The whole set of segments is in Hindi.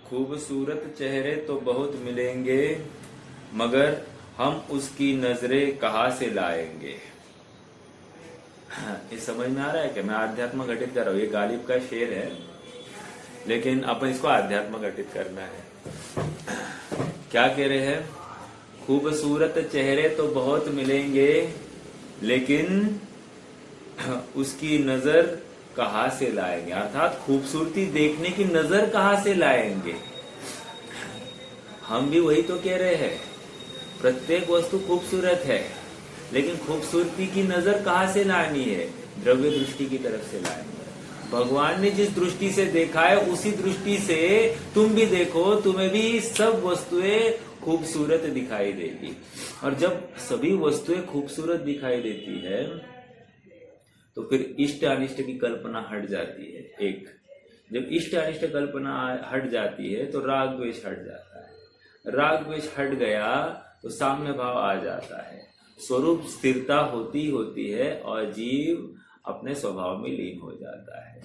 खूबसूरत चेहरे तो बहुत मिलेंगे, मगर हम उसकी नजरें कहाँ से लाएंगे। ये समझ में आ रहा है कि मैं आध्यात्म घटित कर रहा हूँ। ये गालिब का शेर है, लेकिन अपन इसको आध्यात्म घटित करना है। क्या कह रहे हैं? खूबसूरत चेहरे तो बहुत मिलेंगे, लेकिन उसकी नजर कहाँ से लाएंगे, अर्थात खूबसूरती देखने की नजर कहाँ से लाएंगे। हम भी वही तो कह रहे हैं, प्रत्येक वस्तु खूबसूरत है, लेकिन खूबसूरती की नजर कहाँ से लानी है? द्रव्य दृष्टि की तरफ से लाएंगे। भगवान ने जिस दृष्टि से देखा है उसी दृष्टि से तुम भी देखो, तुम्हें भी सब वस्तुएं खूबसूरत दिखाई देगी। और जब सभी वस्तुएं खूबसूरत दिखाई देती है तो फिर इष्ट अनिष्ट की कल्पना हट जाती है। एक जब इष्ट अनिष्ट कल्पना हट जाती है तो राग द्वेष हट जाता है। राग द्वेष हट गया तो साम्य भाव आ जाता है। स्वरूप स्थिरता होती है और जीव अपने स्वभाव में लीन हो जाता है।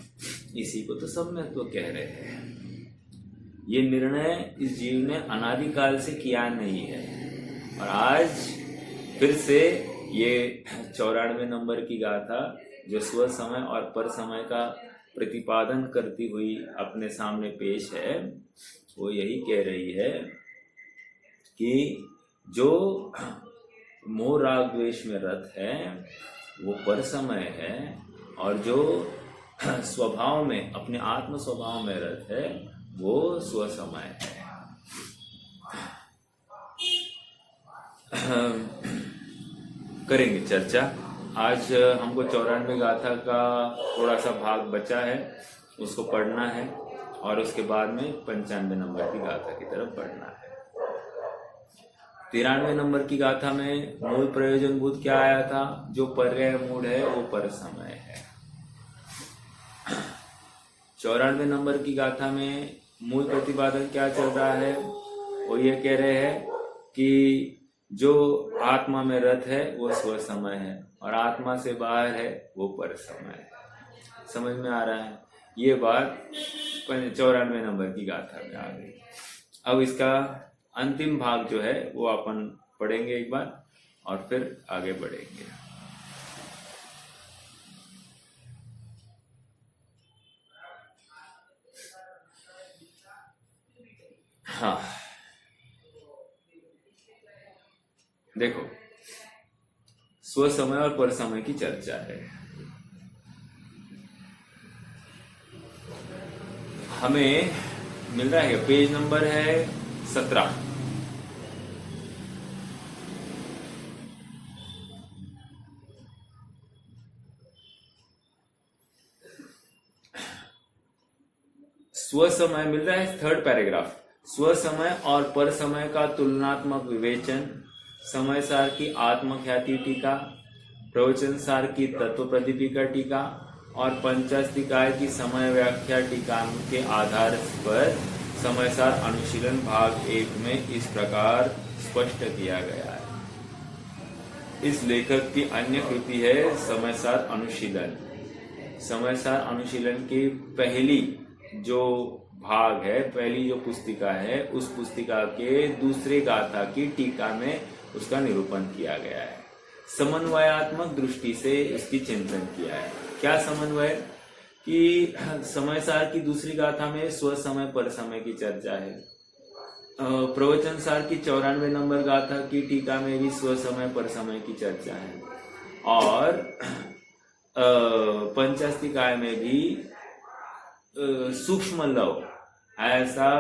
इसी को तो सम्यक्त्व कह रहे हैं। ये निर्णय इस जीव ने अनादिकाल से किया नहीं है, और आज फिर से ये 94 नंबर की गाथा जो स्व समय और पर समय का प्रतिपादन करती हुई अपने सामने पेश है, वो यही कह रही है कि जो मोह राग द्वेष में रत है वो पर समय है, और जो स्वभाव में, अपने आत्म स्वभाव में रत है, वो स्व समय है। करेंगे चर्चा। आज हमको 94 गाथा का थोड़ा सा भाग बचा है, उसको पढ़ना है, और उसके बाद में 95 नंबर की गाथा की तरफ बढ़ना है। 93 नंबर की गाथा में मूल प्रयोजन भूत क्या आया था? जो पर्याय मूड है वो पर समय है। 94 नंबर की गाथा में मूल प्रतिपादन क्या चल रहा है? वो ये कह रहे हैं कि जो आत्मा में रत है वो स्व समय है, और आत्मा से बाहर है वो पर समय है। समझ में आ रहा है? ये बात 94 नंबर की गाथा में आ गई। अब इसका अंतिम भाग जो है वो अपन पढ़ेंगे एक बार, और फिर आगे बढ़ेंगे। हाँ, देखो, स्व समय और पर समय की चर्चा है। हमें मिल रहा है, पेज नंबर है 17। स्व समय मिल रहा है, थर्ड पैराग्राफ। स्व समय और पर समय का तुलनात्मक विवेचन, समय सार की आत्मख्याति टीका, प्रवचन सार की तत्व प्रदीपिका टीका और पंचास्तिकाय की समय व्याख्या टीका के आधार पर समय सार अनुशीलन भाग 1 में इस प्रकार स्पष्ट किया गया है। इस लेखक की अन्य कृति है समय सार अनुशीलन। समय सार अनुशीलन की पहली जो भाग है, पहली जो पुस्तिका है, उस पुस्तिका के दूसरे गाथा की टीका में उसका निरूपण किया गया है। समन्वयात्मक दृष्टि से इसकी चिंतन किया है। क्या समन्वय? कि समय सार की दूसरी गाथा में स्व समय पर समय की चर्चा है। प्रवचन सार की 94 नंबर गाथा की टीका में भी स्व समय पर समय की चर्चा है, और पंचास्तिकाय में भी सूक्ष्म लव ऐसा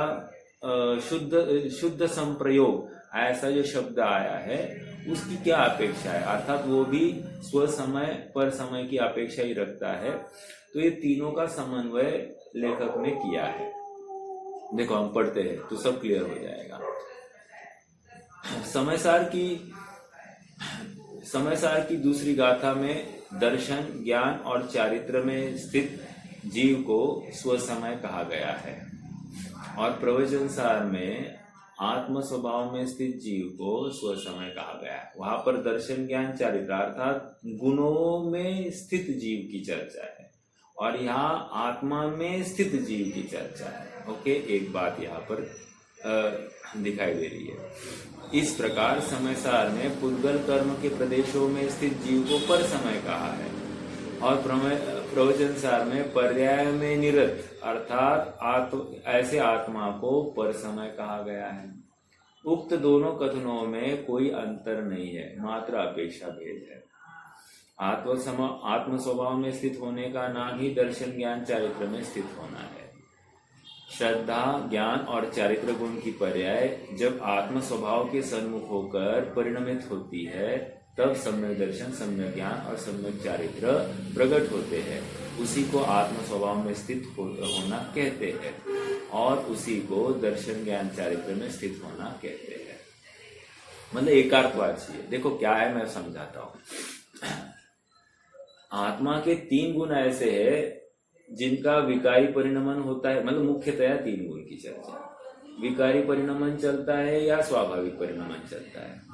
शुद्ध संप्रयोग ऐसा जो शब्द आया है उसकी क्या अपेक्षा है, अर्थात वो भी स्व समय पर समय की अपेक्षा ही रखता है। तो ये तीनों का समन्वय लेखक ने किया है। देखो, हम पढ़ते हैं तो सब क्लियर हो जाएगा। समय सार की दूसरी गाथा में दर्शन, ज्ञान और चारित्र में स्थित जीव को स्व समय कहा गया है, और प्रवचन सार में आत्म स्वभाव में स्थित जीव को स्व समय कहा गया है। वहां पर दर्शन, ज्ञान, चारित्र अर्थात गुणों में स्थित जीव की चर्चा है, और यहाँ आत्मा में स्थित जीव की चर्चा है। ओके, एक बात यहाँ पर दिखाई दे रही है। इस प्रकार समय सार में पुद्गल कर्म के प्रदेशों में स्थित जीव को पर समय कहा है और प्रवचन सार में पर्याय में निरत अर्थात ऐसे आत्मा को पर समय कहा गया है। उक्त दोनों कथनों में कोई अंतर नहीं है, मात्र अपेक्षा भेद है। आत्म स्वभाव में स्थित होने का नाम ही दर्शन ज्ञान चारित्र में स्थित होना है। श्रद्धा ज्ञान और चारित्र गुण की पर्याय जब आत्म स्वभाव के सन्मुख होकर परिणमित होती है तब सम्यक दर्शन, सम्यक ज्ञान और सम्यक चारित्र प्रकट होते हैं। उसी को आत्म स्वभाव में स्थित होना कहते हैं और उसी को दर्शन ज्ञान चारित्र में स्थित होना कहते हैं। मतलब एकार्थवाची है। देखो क्या है, मैं समझाता हूं। आत्मा के 3 गुण ऐसे हैं जिनका विकारी परिणमन होता है। मतलब मुख्यतया 3 गुण की चर्चा, विकारी परिणमन चलता है या स्वाभाविक परिणमन चलता है।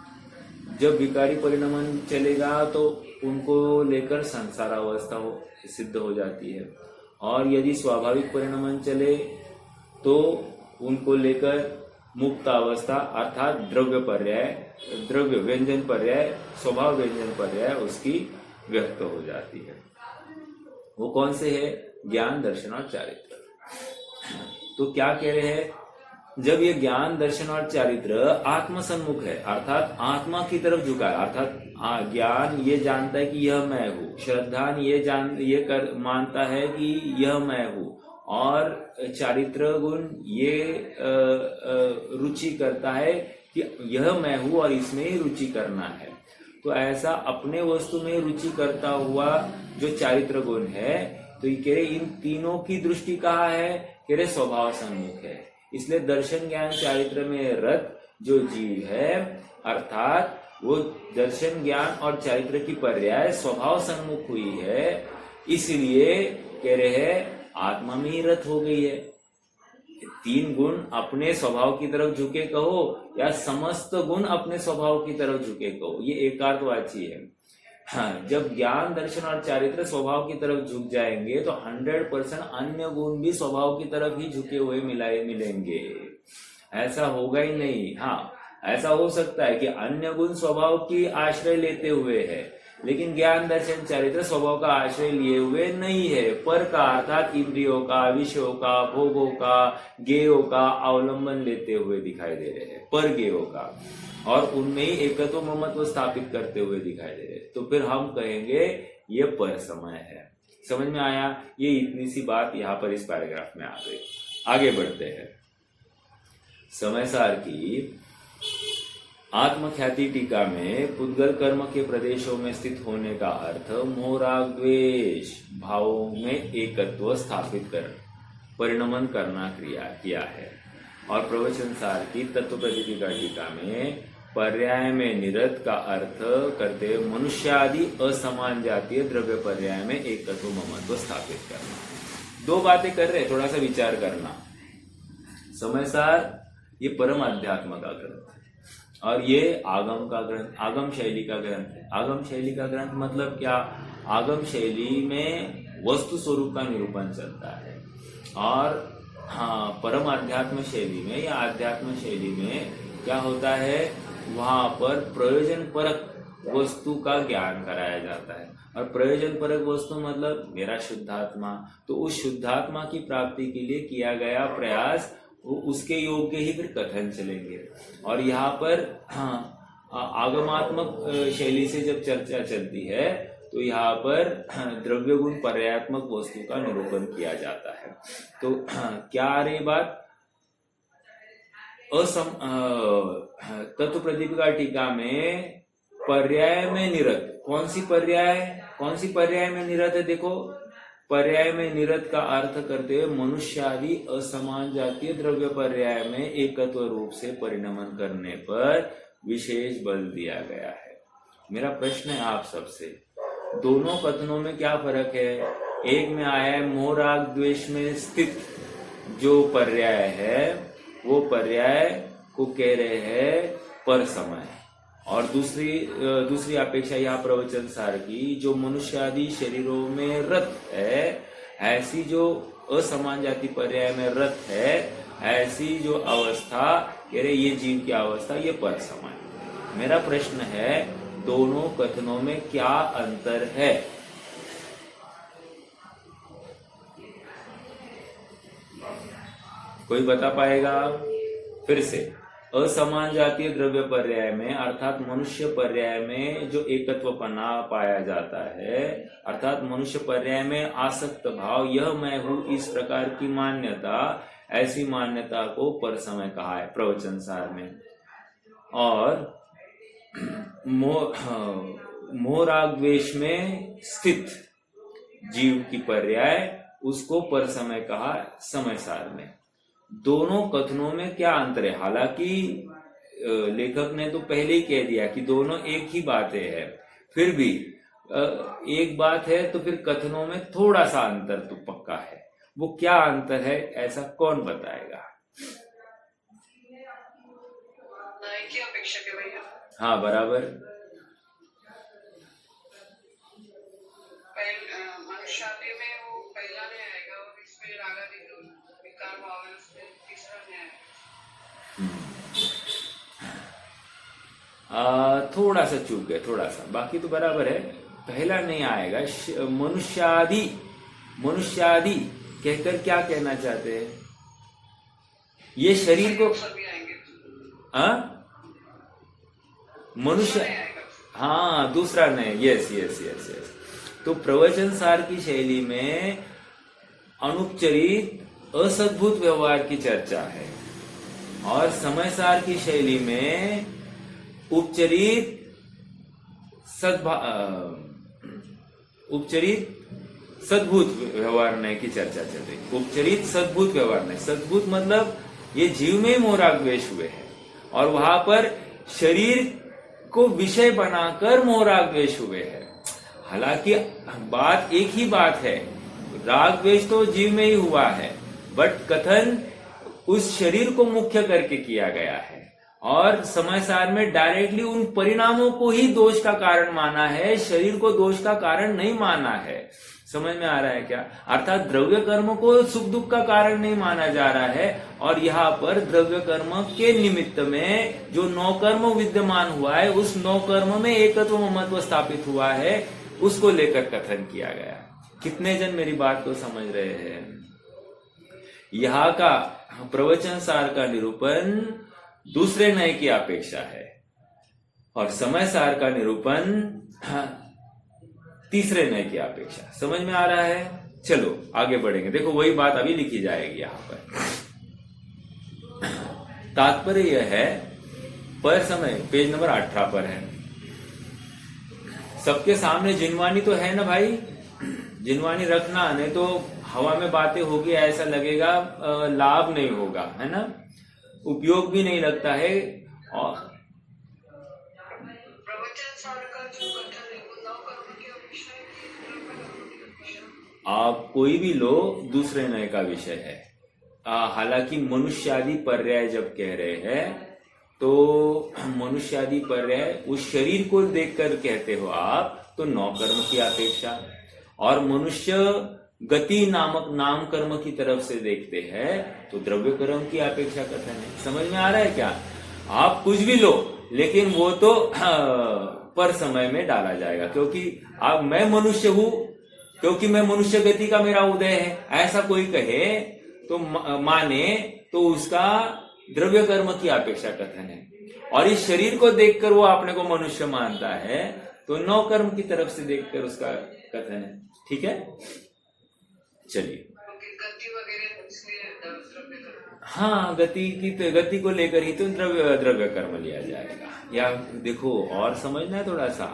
जब विकारी परिणमन चलेगा तो उनको लेकर संसार अवस्था सिद्ध हो जाती है और यदि स्वाभाविक परिणमन चले तो उनको लेकर मुक्त अवस्था अर्थात द्रव्य पर्याय, द्रव्य व्यंजन पर्याय, स्वभाव व्यंजन पर्याय उसकी व्यक्त हो जाती है। वो कौन से है? ज्ञान, दर्शन और चारित्र। तो क्या कह रहे हैं, जब ये ज्ञान, दर्शन और चारित्र आत्म सन्मुख है अर्थात आत्मा की तरफ झुका है, अर्थात ज्ञान ये जानता है कि यह मैं हूँ, श्रद्धान ये मानता है कि यह मैं हूँ और चारित्र गुण ये रुचि करता है कि यह मैं हूँ और इसमें ही रुचि करना है। तो ऐसा अपने वस्तु में रुचि करता हुआ जो चारित्र गुण है, तो ये कह रहे इन तीनों की दृष्टि कहाँ है? कह रहे स्वभाव सन्मुख है। इसलिए दर्शन ज्ञान चारित्र में रत जो जीव है अर्थात वो दर्शन ज्ञान और चारित्र की पर्याय स्वभाव सन्मुख हुई है, इसलिए कह रहे हैं आत्मा में ही रत हो गई है। 3 गुण अपने स्वभाव की तरफ झुके कहो या समस्त गुण अपने स्वभाव की तरफ झुके कहो, ये एकार्थवाची है। हाँ, जब ज्ञान, दर्शन और चारित्र स्वभाव की तरफ झुक जाएंगे तो 100% अन्य गुण भी स्वभाव की तरफ ही झुके हुए मिलेंगे। ऐसा होगा ही नहीं। हाँ, ऐसा हो सकता है कि अन्य गुण स्वभाव की आश्रय लेते हुए है, लेकिन ज्ञान, दर्शन, चारित्र स्वभाव का आश्रय लिए हुए नहीं है। पर का अर्थात इंद्रियों का, विषयों का, भोगों का, गेयों का अवलंबन लेते हुए दिखाई दे रहे हैं, पर गेयों का, और उनमें ही एकत्व ममत्व स्थापित करते हुए दिखाई दे रहे हैं। तो फिर हम कहेंगे ये पर समय है। समझ में आया? ये इतनी सी बात यहाँ पर इस पैराग्राफ में आ गई। आगे बढ़ते हैं। समय सार की आत्मख्याति टीका में पुद्गल कर्म के प्रदेशों में स्थित होने का अर्थ मोह राग द्वेष भावों में एकत्व स्थापित कर परिणमन करना किया है। और प्रवचन सार की तत्व प्रतिपिका टीका में पर्याय में निरत का अर्थ करते मनुष्य आदि असमान जातीय द्रव्य पर्याय में एकत्व ममत्व स्थापित करना। 2 बातें कर रहे, थोड़ा सा विचार करना। समय सार ये परम अध्यात्म का ग्रंथ है और ये आगम का ग्रंथ, आगम शैली का ग्रंथ है। आगम शैली का ग्रंथ मतलब क्या? आगम शैली में वस्तु स्वरूप का निरूपण चलता है और हाँ, परम अध्यात्म शैली में या अध्यात्म शैली में क्या होता है, वहां पर प्रयोजन परक वस्तु का ज्ञान कराया जाता है। और प्रयोजन परक वस्तु मतलब मेरा शुद्धात्मा, तो उस शुद्धात्मा की प्राप्ति के लिए किया गया प्रयास, उसके योग्य ही फिर कथन चलेंगे। और यहाँ पर हाँ, आगमात्मक शैली से जब चर्चा चलती है तो यहाँ पर द्रव्य गुण पर्यायात्मक वस्तु का निरूपण किया जाता है। तो क्या आ रही बात? तत्व प्रतिपिका टीका में पर्याय में निरत, कौन सी पर्याय में निरत है? देखो, पर्याय में निरत का अर्थ करते हुए मनुष्य आदि असमान जातीय द्रव्य पर्याय में एकत्व रूप से परिणमन करने पर विशेष बल दिया गया है। मेरा प्रश्न है आप सबसे, दोनों कथनों में क्या फर्क है? एक में आया है मोह राग द्वेष में स्थित जो पर्याय है वो पर्याय को कह रहे हैं पर समय, और दूसरी अपेक्षा यह प्रवचन सार की जो मनुष्य आदि शरीरों में रत है, ऐसी जो असमान जाति पर्याय में रत है, ऐसी जो अवस्था कह रहे ये जीव की अवस्था ये पर समान। मेरा प्रश्न है दोनों कथनों में क्या अंतर है? कोई बता पाएगा? फिर से, असमान जातीय द्रव्य पर्याय में अर्थात मनुष्य पर्याय में जो एकत्वपना पाया जाता है, अर्थात मनुष्य पर्याय में आसक्त भाव, यह मैं हूं, इस प्रकार की मान्यता, ऐसी मान्यता को पर समय कहा है प्रवचन सार में। और मोह राग द्वेष में स्थित जीव की पर्याय, उसको पर समय कहा समय सार में। दोनों कथनों में क्या अंतर है? हालांकि लेखक ने तो पहले ही कह दिया कि दोनों एक ही बातें हैं, फिर भी एक बात है तो फिर कथनों में थोड़ा सा अंतर तो पक्का है। वो क्या अंतर है ऐसा कौन बताएगा? की अपेक्षा के भैया। हाँ बराबर। मनुष्यादि में वो पहला नहीं आएगा और इसमें रागादि जो विकार भाव है उसमें तीसरा नहीं आएगा। थोड़ा सा चूक गए, थोड़ा सा, बाकी तो बराबर है। पहला नहीं आएगा। मनुष्यादि, मनुष्यादि कहकर क्या कहना चाहते हैं? ये शरीर को मनुष्य, हाँ दूसरा नहीं, यस यस यस यस। तो प्रवचन सार की शैली में अनुपचरित असद्भुत व्यवहार की चर्चा है और समय सार की शैली में उपचरित उपचरित सद्भुत व्यवहार नहीं की चर्चा चल रही। उपचरित सद्भुत व्यवहार नहीं, सद्भुत मतलब ये जीव में मोह राग द्वेष हुए हैं और वहां पर शरीर को विषय बनाकर मोह राग द्वेष हुए हैं। हालांकि बात एक ही बात है, राग द्वेष तो जीव में ही हुआ है, बट कथन उस शरीर को मुख्य करके किया गया है और समय सार में डायरेक्टली उन परिणामों को ही दोष का कारण माना है, शरीर को दोष का कारण नहीं माना है। समझ में आ रहा है क्या? अर्थात द्रव्य कर्म को सुख दुख का कारण नहीं माना जा रहा है और यहाँ पर द्रव्य कर्म के निमित्त में जो नौ कर्म विद्यमान हुआ है, उस नौ कर्म में एकत्व ममत्व स्थापित हुआ है, उसको लेकर कथन किया गया। कितने जन मेरी बात को समझ रहे हैं? यहाँ का प्रवचन सार का निरूपण दूसरे नए की अपेक्षा है और समय सार का निरूपण तीसरे नए की अपेक्षा। समझ में आ रहा है? चलो आगे बढ़ेंगे। देखो वही बात अभी लिखी जाएगी यहाँ पर। तात्पर्य यह है, पर समय पेज नंबर 18 पर है। सबके सामने जिनवानी तो है ना भाई, जिनवानी रखना, नहीं तो हवा में बातें होगी, ऐसा लगेगा लाभ नहीं होगा, है ना, उपयोग भी नहीं लगता है। और आप कोई भी लो, दूसरे नए का विषय है। हालांकि मनुष्यादि पर्याय जब कह रहे हैं तो मनुष्यादि पर्याय उस शरीर को देखकर कहते हो आप, तो नौ कर्म की अपेक्षा, और मनुष्य गति नामक नाम कर्म की तरफ से देखते हैं तो द्रव्य कर्म की अपेक्षा कथन है। समझ में आ रहा है क्या? आप कुछ भी लो, लेकिन वो तो पर समय में डाला जाएगा, क्योंकि अब मैं मनुष्य हूं, क्योंकि मैं मनुष्य गति का मेरा उदय है, ऐसा कोई कहे तो माने तो उसका द्रव्य कर्म की अपेक्षा कथन है। और इस शरीर को देखकर वो अपने को मनुष्य मानता है तो नौ कर्म की तरफ से देखकर उसका कथन है। ठीक है, चलिए। गति वगैरह इसलिए हाँ, गति को लेकर ही तो द्रव्य कर्म लिया जाएगा। या देखो और समझना है थोड़ा सा,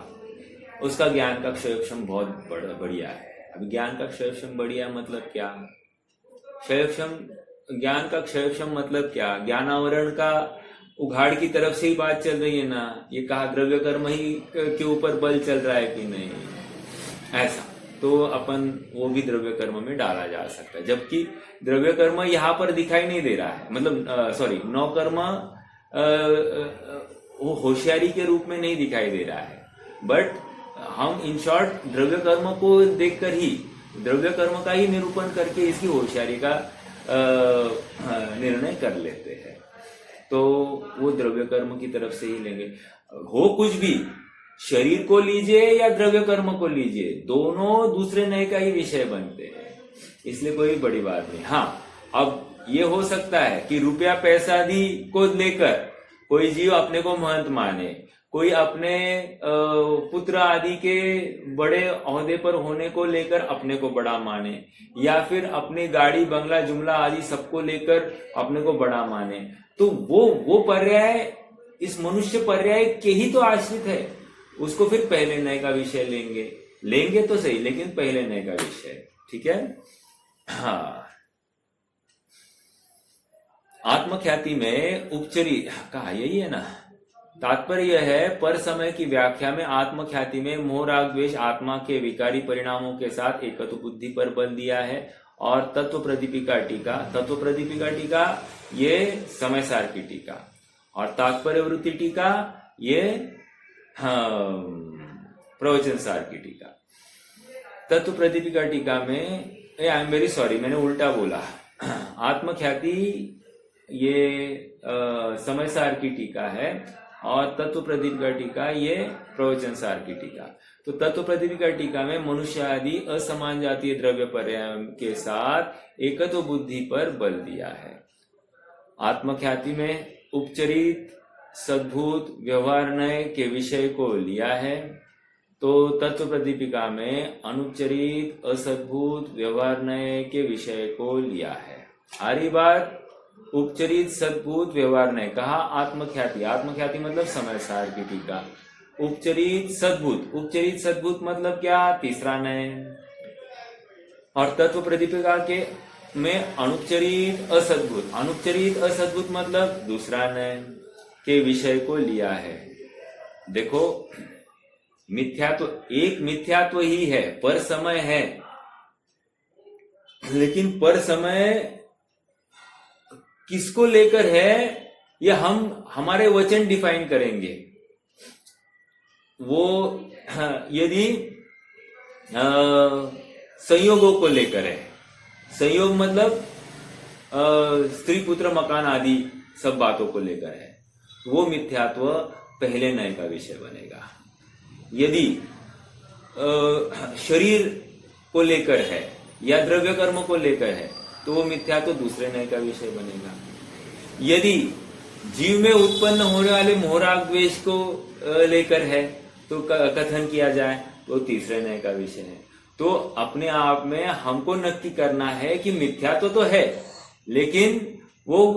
उसका ज्ञान का क्षयक्षम बहुत बढ़िया है। अब ज्ञान का क्षयक्षम बढ़िया मतलब क्या? क्षयक्षम, ज्ञान का क्षयक्षम मतलब क्या? ज्ञानावरण का उघाड़ की तरफ से ही बात चल रही है ना, ये कहा द्रव्य कर्म ही के ऊपर बल चल रहा है कि नहीं, ऐसा तो अपन वो भी द्रव्य कर्म में डाला जा सकता है। जबकि द्रव्य कर्म यहाँ पर दिखाई नहीं दे रहा है, मतलब सॉरी, नौ कर्म वो होशियारी के रूप में नहीं दिखाई दे रहा है, बट हम इन शॉर्ट द्रव्य कर्म को देखकर ही द्रव्य कर्म का ही निरूपण करके इसकी होशियारी का निर्णय कर लेते हैं। तो वो द्रव्य कर्म की तरफ से ही लेंगे। हो कुछ भी, शरीर को लीजिए या द्रव्य कर्म को लीजिए, दोनों दूसरे नए का ही विषय बनते हैं, इसलिए कोई बड़ी बात नहीं। हाँ, अब ये हो सकता है कि रुपया पैसा आदि को लेकर कोई जीव अपने को महंत माने, कोई अपने पुत्र आदि के बड़े ओहदे पर होने को लेकर अपने को बड़ा माने, या फिर अपनी गाड़ी बंगला जुमला आदि सबको लेकर अपने को बड़ा माने, तो वो पर्याय इस मनुष्य पर्याय के ही तो आश्रित है। उसको फिर पहले नए का विषय लेंगे तो सही, लेकिन पहले नए का विषय। ठीक है। हाँ, आत्मख्याति में उपचरी कहा, यही है ना। तात्पर्य यह है, पर समय की व्याख्या में आत्मख्याति में मोह राग द्वेष आत्मा के विकारी परिणामों के साथ एकत्व बुद्धि पर बल दिया है। और तत्व प्रदीपिका टीका ये समय सार की टीका, और तात्पर्य वृत्ति टीका ये प्रवचन सार की टीका। तत्व प्रदीपिका टीका में, आई एम वेरी सॉरी, मैंने उल्टा बोला। आत्मख्याति ये समय सार की टीका है, और तत्व प्रदीपिका टीका ये प्रवचन सार की टीका। तो तत्व प्रदीपिका टीका में मनुष्य आदि असमान जातीय द्रव्य पर्याय के साथ एकत्व बुद्धि पर बल दिया है। आत्मख्याति में उपचरित सद्भूत व्यवहार नय के विषय को लिया है। तो तत्व प्रदीपिका में अनुपचरित असद्भूत व्यवहार नय के विषय को लिया है। आ रही बात, उपचरित सद्भूत व्यवहार नय कहा आत्मख्याति मतलब समय सार की टीका। उपचरित सद्भूत मतलब क्या, तीसरा नय। और तत्व प्रदीपिका के में अनुपचरित असद्भुत मतलब दूसरा नय के विषय को लिया है। देखो, मिथ्यात्व ही है, पर समय है, लेकिन पर समय किसको लेकर है यह हम हमारे वचन डिफाइन करेंगे। वो यदि संयोगों को लेकर है, संयोग मतलब स्त्री पुत्र मकान आदि सब बातों को लेकर है, वो मिथ्यात्व पहले नय का विषय बनेगा। यदि शरीर को लेकर है या द्रव्य कर्म को लेकर है, तो वो मिथ्यात्व दूसरे नय का विषय बनेगा। यदि जीव में उत्पन्न होने वाले मोह राग द्वेष को लेकर है, तो कथन किया जाए, तो तीसरे नय का विषय है। तो अपने आप में हमको नक्की करना है कि मिथ्यात्व तो है, लेकिन वो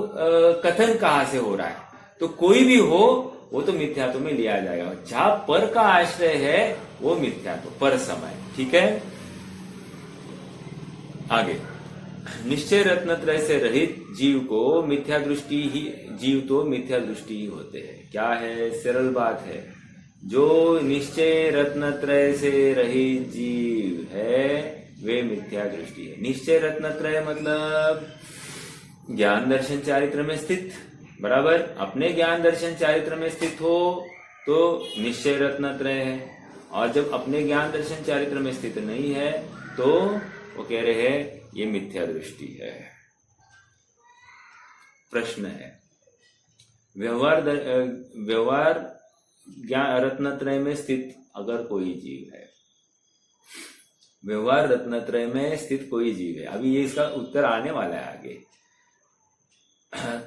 कथन कहाँ से हो रहा है। तो कोई भी हो, वो तो मिथ्यात्व में लिया जाएगा। जहां पर का आश्रय है वो मिथ्यात्व, पर समय। ठीक है, आगे। निश्चय रत्नत्रय से रहित जीव तो मिथ्या दृष्टि ही होते हैं। क्या है, सरल बात है। जो निश्चय रत्नत्रय से रहित जीव है वे मिथ्या दृष्टि है। निश्चय रत्नत्रय मतलब ज्ञान दर्शन चारित्र में स्थित, बराबर। अपने ज्ञान दर्शन चारित्र में स्थित हो तो निश्चय रत्नत्रय है, और जब अपने ज्ञान दर्शन चारित्र में स्थित नहीं है तो वो कह रहे हैं ये मिथ्या दृष्टि है। प्रश्न है, व्यवहार ज्ञान रत्नत्रय में स्थित अगर कोई जीव है, व्यवहार रत्नत्रय में स्थित कोई जीव है, अभी ये इसका उत्तर आने वाला है आगे,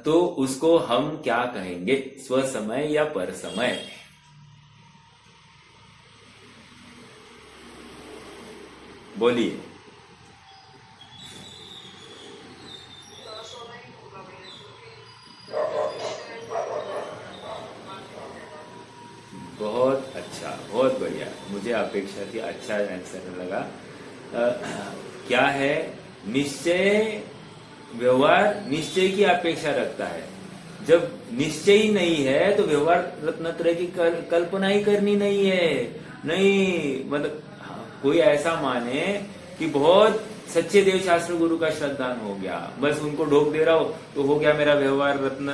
तो उसको हम क्या कहेंगे, स्वसमय या पर समय? बोलिए। बहुत अच्छा, बहुत बढ़िया, मुझे अपेक्षा थी, अच्छा आंसर लगा। क्या है, निश्चय, व्यवहार निश्चय की अपेक्षा रखता है। जब निश्चय ही नहीं है तो व्यवहार रत्नत्रय की कल्पना ही करनी नहीं है। नहीं मतलब कोई ऐसा माने कि बहुत सच्चे देव शास्त्र गुरु का श्रद्धान हो गया, बस उनको ढोक दे रहा हो तो हो गया मेरा व्यवहार रत्न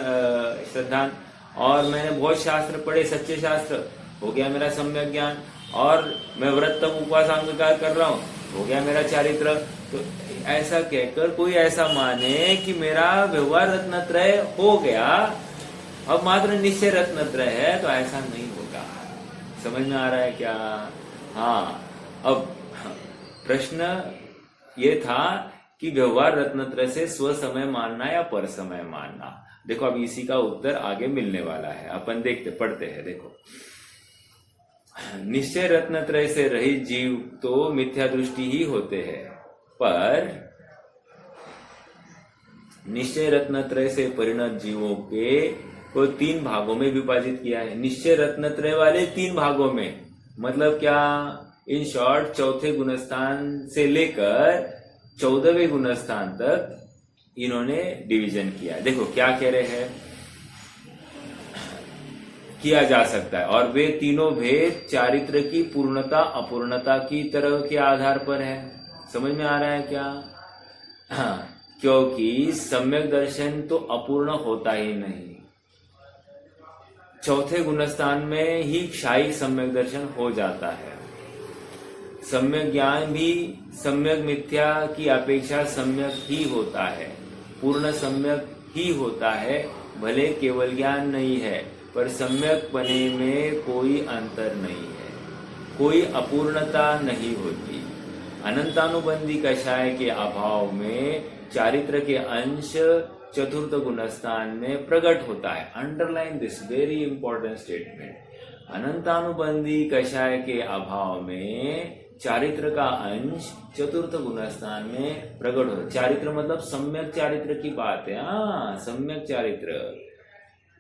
श्रद्धान, और मैंने बहुत शास्त्र पढ़े, सच्चे शास्त्र, हो गया मेरा सम्यक ज्ञान, और मैं व्रत तप उपवास अंगीकार कर रहा हूँ हो गया मेरा चारित्र। तो ऐसा कहकर कोई ऐसा माने कि मेरा व्यवहार रत्नत्रय हो गया, अब मात्र निश्चय रत्नत्रय है, तो ऐसा नहीं होगा। समझ में आ रहा है क्या? हाँ, अब प्रश्न ये था कि व्यवहार रत्नत्रय से स्व समय मानना या पर समय मानना। देखो अब इसी का उत्तर आगे मिलने वाला है, अपन देखते पढ़ते हैं। देखो, निश्चय रत्नत्रय से रहित जीव तो मिथ्या दृष्टि ही होते हैं, पर निश्चय रत्नत्रय से परिणत जीवों के को 3 भागों में विभाजित किया है। निश्चय रत्नत्रय वाले 3 भागों में, मतलब क्या? इन शॉर्ट, चौथे गुणस्थान से लेकर 14वें गुणस्थान तक इन्होंने डिवीजन किया। देखो क्या कह रहे हैं, किया जा सकता है, और वे तीनों भेद चारित्र की पूर्णता अपूर्णता की तरह के आधार पर है। समझ में आ रहा है क्या? हाँ, क्योंकि सम्यक दर्शन तो अपूर्ण होता ही नहीं। चौथे गुणस्थान में ही क्षायिक सम्यक दर्शन हो जाता है। सम्यक ज्ञान भी सम्यक मिथ्या की अपेक्षा सम्यक ही होता है, पूर्ण सम्यक ही होता है। भले केवल ज्ञान नहीं है, पर सम्यक पने में कोई अंतर नहीं है, कोई अपूर्णता नहीं होती। अनंतानुबंधी कषाय के अभाव में चारित्र के अंश चतुर्थ गुणस्थान में प्रकट होता है। Underline this very important statement. अनंतानुबंधी कषाय के अभाव में चारित्र का अंश चतुर्थ गुणस्थान में प्रकट होता है। चारित्र मतलब सम्यक चारित्र की बात है। हाँ, सम्यक चारित्र,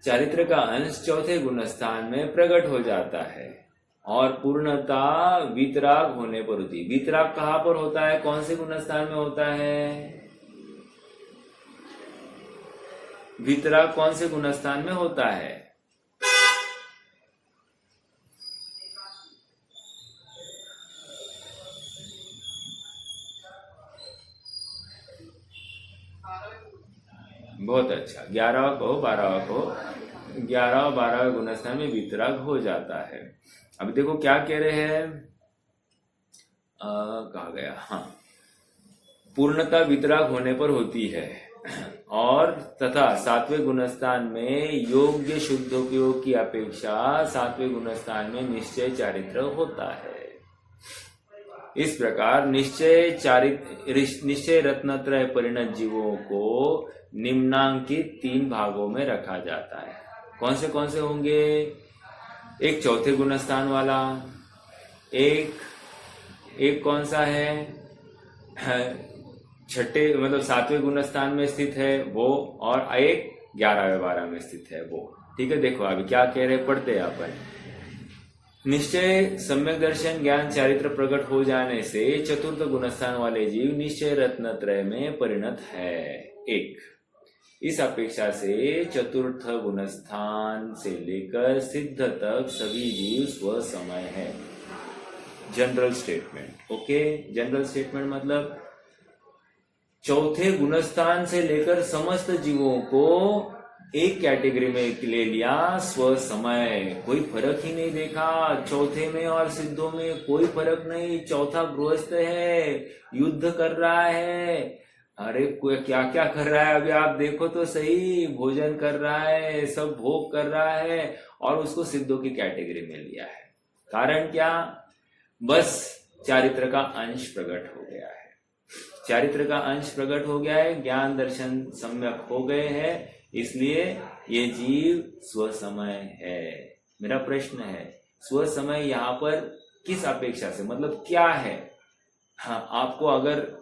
चारित्र का अंश चौथे गुणस्थान में प्रकट हो जाता है, और पूर्णता वीतराग होने पर होती है। वीतराग कहाँ पर होता है? कौन से गुणस्थान में होता है? वीतराग कौन से गुणस्थान में होता है? बहुत अच्छा, 11वां कहो 12वां कहो, 11 और 12 गुणस्थान में वीतराग हो जाता है। अब देखो क्या कह रहे हैं, कहा गया, हाँ, पूर्णता वीतराग होने पर होती है, और तथा 7वें गुणस्थान में योग्य शुद्धों की अपेक्षा 7वें गुणस्थान में निश्चय चारित्र होता है। इस प्रकार निश्चय रत्नत्रय परिणत जीवों को निम्नांकित 3 भागों में रखा जाता है। कौन से होंगे? एक चौथे गुणस्थान वाला, एक कौन सा है? छठे मतलब 7वें गुणस्थान में स्थित है वो, और एक 11वें 12 में स्थित है वो। ठीक है, देखो अभी क्या कह रहे, पढ़ते हैं अपन। निश्चय सम्यक दर्शन ज्ञान चारित्र प्रकट हो जाने से चतुर्थ गुणस्थान वाले जीव निश्चय रत्नत्रय में परिणत है। एक, इस अपेक्षा से चतुर्थ गुणस्थान से लेकर सिद्ध तक सभी जीव स्व समय है। General statement. Okay, general statement मतलब चौथे गुणस्थान से लेकर समस्त जीवों को एक कैटेगरी में ले लिया, स्व समय। कोई फर्क ही नहीं देखा, चौथे में और सिद्धों में कोई फर्क नहीं। चौथा गृहस्थ है, युद्ध कर रहा है, अरे क्या क्या कर रहा है अभी आप देखो तो सही, भोजन कर रहा है, सब भोग कर रहा है, और उसको सिद्धों की कैटेगरी में लिया है। कारण क्या? बस चारित्र का अंश प्रकट हो गया है, चारित्र का अंश प्रकट हो गया है, ज्ञान दर्शन सम्यक हो गए हैं, इसलिए ये जीव स्व समय है। मेरा प्रश्न है, स्व समय यहाँ पर किस अपेक्षा से, मतलब क्या है? हाँ, आपको अगर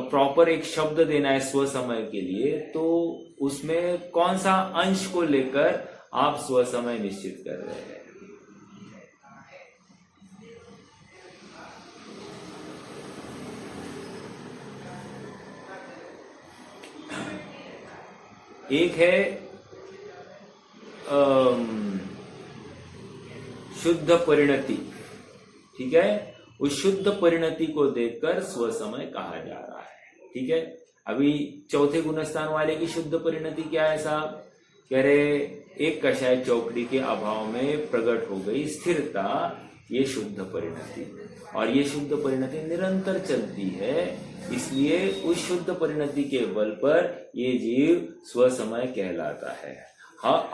प्रॉपर एक शब्द देना है स्व समय के लिए, तो उसमें कौन सा अंश को लेकर आप स्व समय निश्चित कर रहे हैं? एक है शुद्ध परिणति, ठीक है, उस शुद्ध परिणति को देखकर स्व समय कहा जा रहा है। ठीक है, अभी चौथे गुणस्थान वाले की शुद्ध परिणति क्या है साहब? कह रहे एक कषाय चौकड़ी के अभाव में प्रकट हो गई स्थिरता, ये शुद्ध परिणति, और ये शुद्ध परिणति निरंतर चलती है। इसलिए उस शुद्ध परिणति के बल पर ये जीव स्वसमय कहलाता है। हाँ,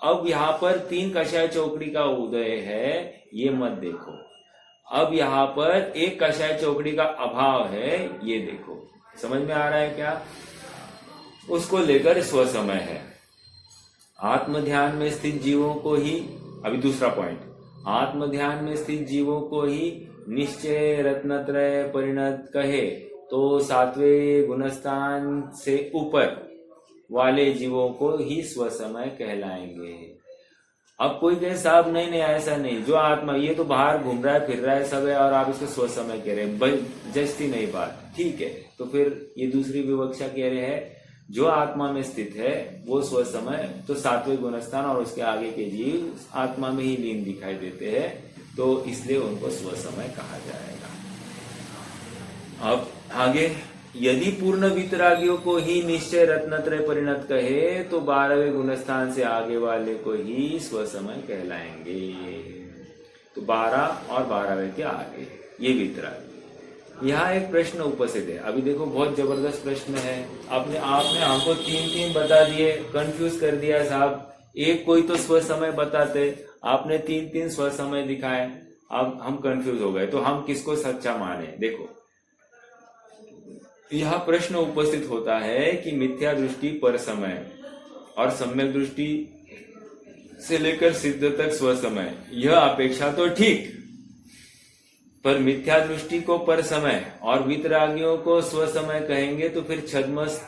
अब यहाँ पर 3 कषाय चौकड़ी का उदय है, ये मत देखो। अब यहाँ पर एक कषाय चौकड़ी का अभाव है, ये देखो। समझ में आ रहा है क्या? उसको लेकर स्वसमय है। आत्म ध्यान में स्थित जीवों को ही, अभी दूसरा पॉइंट, आत्म ध्यान में स्थित जीवों को ही निश्चय रत्नत्रय परिणत कहे तो 7वें गुणस्थान से ऊपर वाले जीवों को ही स्वसमय कहलाएंगे। अब कोई कहे साहब नहीं नहीं ऐसा नहीं, जो आत्मा ये तो बाहर घूम रहा है फिर रहा है सब है और आप इसको स्वसमय कह रहे हैं, जस्ती नहीं बात, ठीक है। तो फिर ये दूसरी विवक्षा कह रहे हैं जो आत्मा में स्थित है वो स्वसमय, तो 7वें गुणस्थान और उसके आगे के जीव आत्मा में ही लीन दिखाई देते हैं, तो इसलिए उनको स्वसमय कहा जाएगा। अब आगे, यदि पूर्ण वितरागियों को ही निश्चय रत्नत्रय परिणत कहे तो 12वें गुणस्थान से आगे वाले को ही स्वसमय कहलाएंगे। तो 12 और 12वें के आगे ये वितरागी। यहाँ एक प्रश्न उपस्थित है, अभी देखो बहुत जबरदस्त प्रश्न है। आपने हमको 3 बता दिए, कंफ्यूज कर दिया साहब। एक कोई तो स्वसमय बताते, आपने 3 स्वसमय दिखाए, अब हम कंफ्यूज हो गए, तो हम किसको सच्चा माने? देखो यह प्रश्न उपस्थित होता है कि मिथ्या दृष्टि पर समय और सम्यक दृष्टि से लेकर सिद्ध तक स्वसमय, यह अपेक्षा तो ठीक, पर मिथ्या दृष्टि को पर समय और वितरागियों को स्वसमय कहेंगे तो फिर छद्मस्त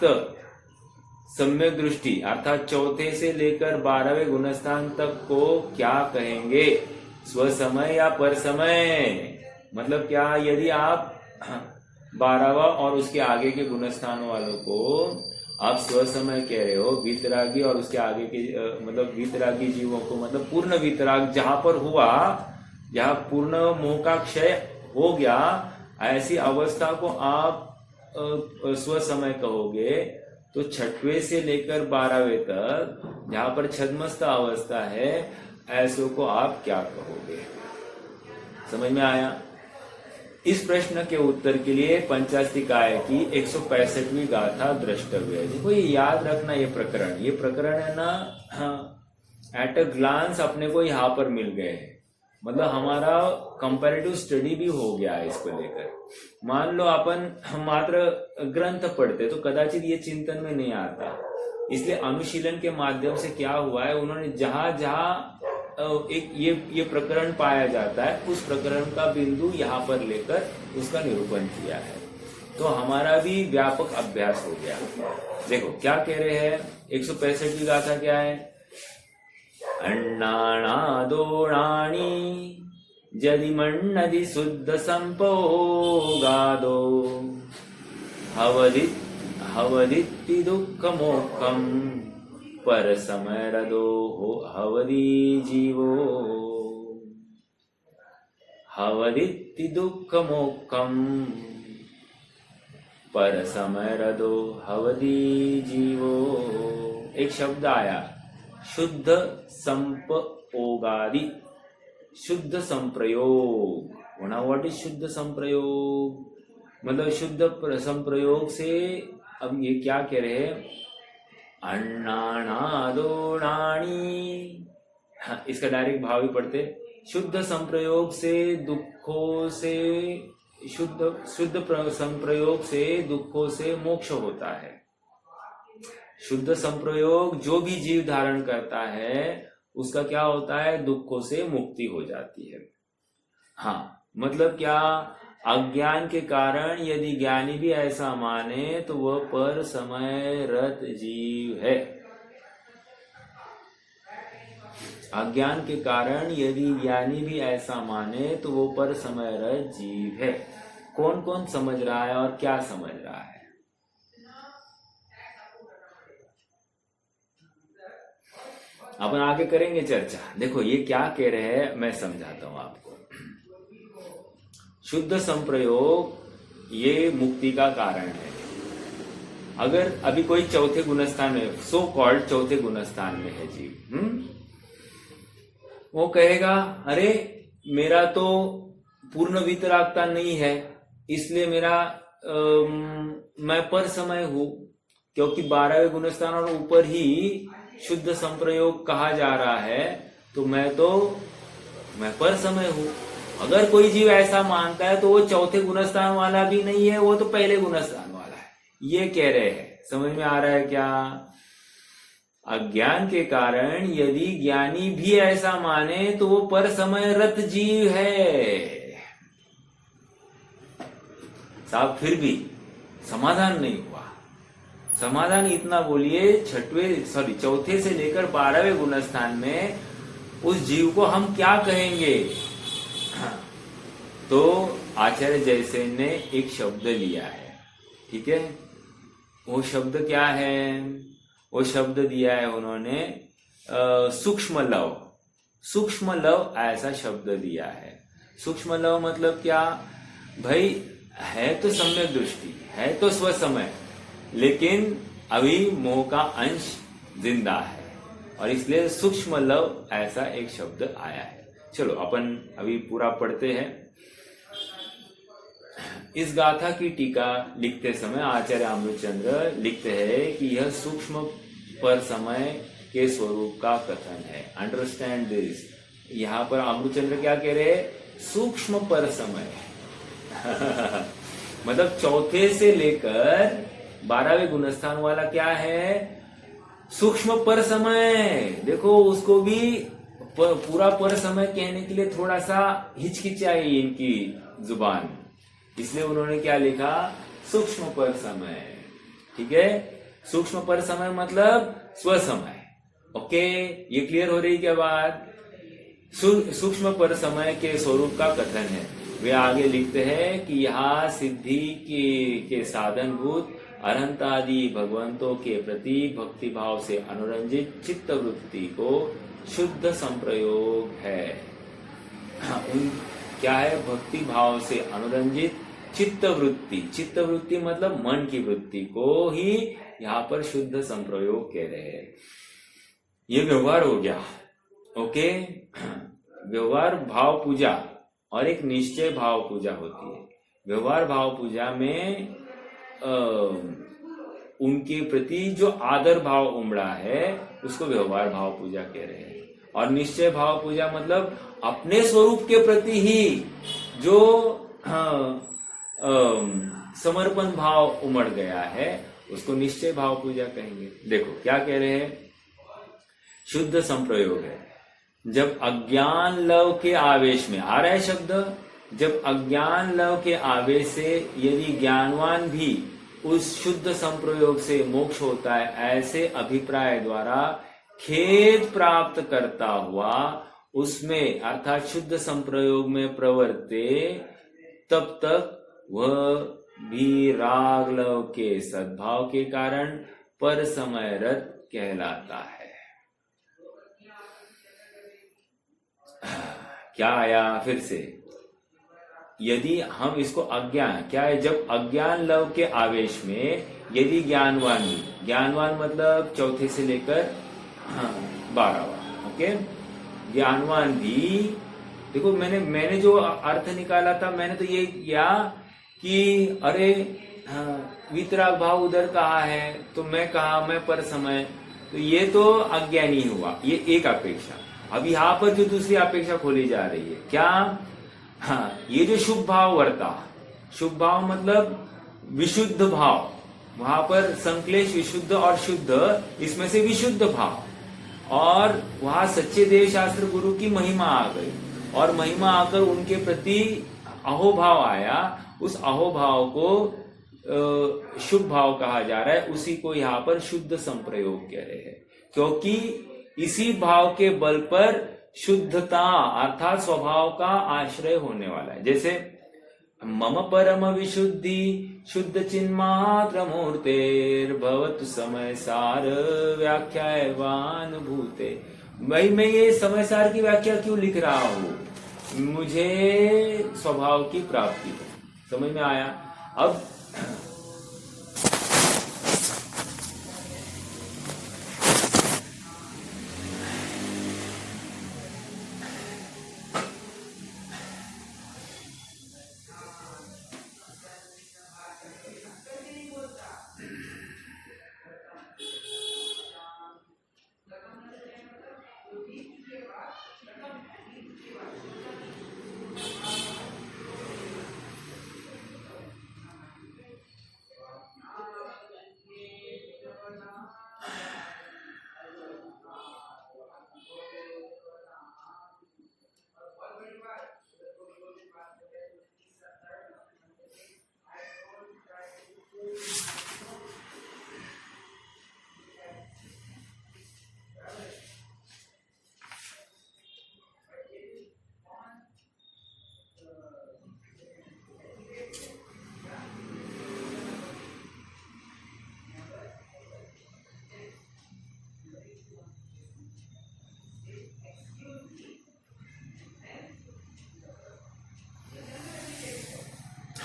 सम्यक दृष्टि अर्थात 4थे से लेकर 12वें गुणस्थान तक को क्या कहेंगे? स्वसमय या पर समय? मतलब क्या, यदि आप 12वां और उसके आगे के गुणस्थान वालों को आप स्वसमय कह रहे हो, वितरागी और उसके आगे के मतलब वितरागी जीवों को, मतलब पूर्ण वितराग जहां पर हुआ, जहां पूर्ण मोह का क्षय हो गया, ऐसी अवस्था को आप स्वसमय कहोगे, तो 6वें से लेकर 12वें तक जहां पर छद्मस्त अवस्था है, ऐसों को आप क्या कहोगे? समझ में आया? इस प्रश्न के उत्तर के लिए पंचास्तिकाय की 165वीं गाथा द्रष्टव्य है। देखो ये याद रखना, ये प्रकरण है ना, एट अ ग्लांस अपने को यहाँ पर मिल गए, मतलब हमारा कंपैरेटिव स्टडी भी हो गया है इसको लेकर। मान लो अपन मात्र ग्रंथ पढ़ते तो कदाचित ये चिंतन में नहीं आता, इसलिए अनुशीलन के माध्यम से क्या हुआ है, उन्होंने जहां जहां एक ये प्रकरण पाया जाता है, उस प्रकरण का बिंदु यहाँ पर लेकर उसका निरूपण किया है, तो हमारा भी व्यापक अभ्यास हो गया। देखो क्या कह रहे हैं, 165वीं गाथा क्या है? अन्नाणादोणानि यदि मन्नदि शुद्ध संपोगादो हवदिति दुःख मोक्षम पर समरदो हवदी जीवो हवदिति दुःख मोक्षम पर समरदो हवदी जीवो। एक शब्द आया शुद्ध संपोगादि, शुद्ध संप्रयोग। व्हाट इज शुद्ध संप्रयोग? मतलब शुद्ध संप्रयोग से अब ये क्या कह रहे हैं, अन्नानादोणानि, हाँ, इसका डायरेक्ट भाव ही पढ़ते, शुद्ध संप्रयोग से दुखों से, शुद्ध संप्रयोग से दुखों से मोक्ष होता है। शुद्ध संप्रयोग जो भी जीव धारण करता है उसका क्या होता है, दुखों से मुक्ति हो जाती है। हाँ, मतलब क्या, अज्ञान के कारण यदि ज्ञानी भी ऐसा माने तो वह पर समय रत जीव है। अज्ञान के कारण यदि ज्ञानी भी ऐसा माने तो वो पर समय रत जीव है। कौन कौन समझ रहा है और क्या समझ रहा है? अपन आगे करेंगे चर्चा। देखो ये क्या कह रहे हैं मैं समझाता हूं आपको। शुद्ध संप्रयोग ये मुक्ति का कारण है। अगर अभी कोई चौथे गुणस्थान में, सो कॉल्ड चौथे गुणस्थान में है जीव, वो कहेगा अरे मेरा तो पूर्ण वितरागता नहीं है, इसलिए मेरा मैं पर समय हूं, क्योंकि 12वें गुणस्थान और ऊपर ही शुद्ध संप्रयोग कहा जा रहा है, तो मैं पर समय हूं। अगर कोई जीव ऐसा मानता है तो वो चौथे गुणस्थान वाला भी नहीं है, वो तो पहले गुणस्थान वाला है, ये कह रहे हैं। समझ में आ रहा है क्या? अज्ञान के कारण यदि ज्ञानी भी ऐसा माने तो वो पर समय रत जीव है साहब। फिर भी समाधान नहीं हुआ। समाधान इतना बोलिए, चौथे से लेकर 12वें गुणस्थान में उस जीव को हम क्या कहेंगे? तो आचार्य जयसेन ने एक शब्द लिया है, ठीक है। वो शब्द क्या है? वो शब्द दिया है उन्होंने सूक्ष्म लव। सूक्ष्म लव ऐसा शब्द दिया है। सूक्ष्म लव मतलब क्या भाई? है तो सम्यक दृष्टि, है तो स्वसमय, लेकिन अभी मोह का अंश जिंदा है, और इसलिए सूक्ष्म लव ऐसा एक शब्द आया है। चलो अपन अभी पूरा पढ़ते हैं। इस गाथा की टीका लिखते समय आचार्य अमृतचंद्र लिखते हैं कि यह सूक्ष्म पर समय के स्वरूप का कथन है। Understand this. यहां पर अमृतचंद्र क्या कह रहे हैं? सूक्ष्म पर समय मतलब चौथे से लेकर 12वें गुणस्थान वाला क्या है? सूक्ष्म पर समय। देखो, उसको भी पूरा पर समय कहने के लिए थोड़ा सा हिचकिचाई इनकी जुबान, इसलिए उन्होंने क्या लिखा? सूक्ष्म पर समय। ठीक है, सूक्ष्म पर समय मतलब स्वसमय। ओके, ये क्लियर हो रही क्या बात? सूक्ष्म पर समय के स्वरूप का कथन है। वे आगे लिखते हैं कि यहाँ सिद्धि के साधनभूत अनंत आदि भगवंतों के प्रति भक्ति भाव से अनुरंजित चित्त वृत्ति को शुद्ध संप्रयोग है। क्या है? भक्ति भाव से अनुरंजित चित्त वृत्ति। चित्त वृत्ति मतलब मन की वृत्ति को ही यहाँ पर शुद्ध संप्रयोग कह रहे हैं। ये व्यवहार हो गया। ओके, व्यवहार भाव पूजा और एक निश्चय भाव पूजा होती है। व्यवहार भाव पूजा में उनके प्रति जो आदर भाव उमड़ा है उसको व्यवहार भाव पूजा कह रहे हैं। और निश्चय भाव पूजा मतलब अपने स्वरूप के प्रति ही जो समर्पण भाव उमड़ गया है उसको निश्चय भाव पूजा कहेंगे। देखो क्या कह रहे हैं? शुद्ध संप्रयोग है। जब अज्ञान लव के आवेश में आ रहा है शब्द, जब अज्ञान लव के आवेश से यदि ज्ञानवान भी उस शुद्ध संप्रयोग से मोक्ष होता है, ऐसे अभिप्राय द्वारा खेद प्राप्त करता हुआ उसमें अर्थात शुद्ध संप्रयोग में प्रवर्ते, तब तक वह भी राग लव के सद्भाव के कारण पर समयरत कहलाता है। क्या आया फिर से? यदि हम इसको अज्ञान, क्या है? जब अज्ञान लव के आवेश में यदि ज्ञानवान मतलब चौथे से लेकर 12वां, ओके, ज्ञानवान भी, देखो मैंने जो अर्थ निकाला था, मैंने तो ये किया कि अरे वितराग भाव उधर कहा है तो मैं कहा मैं पर समय, तो ये तो अज्ञानी हुआ, ये एक अपेक्षा। अब यहाँ पर जो दूसरी अपेक्षा खोली जा रही है क्या? हाँ, ये जो शुभ भाव वर्ता, शुभ भाव मतलब विशुद्ध भाव, वहां पर संक्लेश विशुद्ध और शुद्ध, इसमें से विशुद्ध भाव, और वहां सच्चे देव शास्त्र गुरु की महिमा आ गई, और महिमा आकर उनके प्रति अहोभाव आया। उस अहोभाव को शुभ भाव कहा जा रहा है, उसी को यहाँ पर शुद्ध संप्रयोग कह रहे हैं, क्योंकि इसी भाव के बल पर शुद्धता अर्थात स्वभाव का आश्रय होने वाला है। जैसे मम परम विशुद्धि शुद्ध चिन्मात्र मूर्तेर भवतु समय सार व्याख्यावान भूते। भाई मैं ये समय सार की व्याख्या क्यों लिख रहा हूं? मुझे स्वभाव की प्राप्ति हो। समझ में आया? अब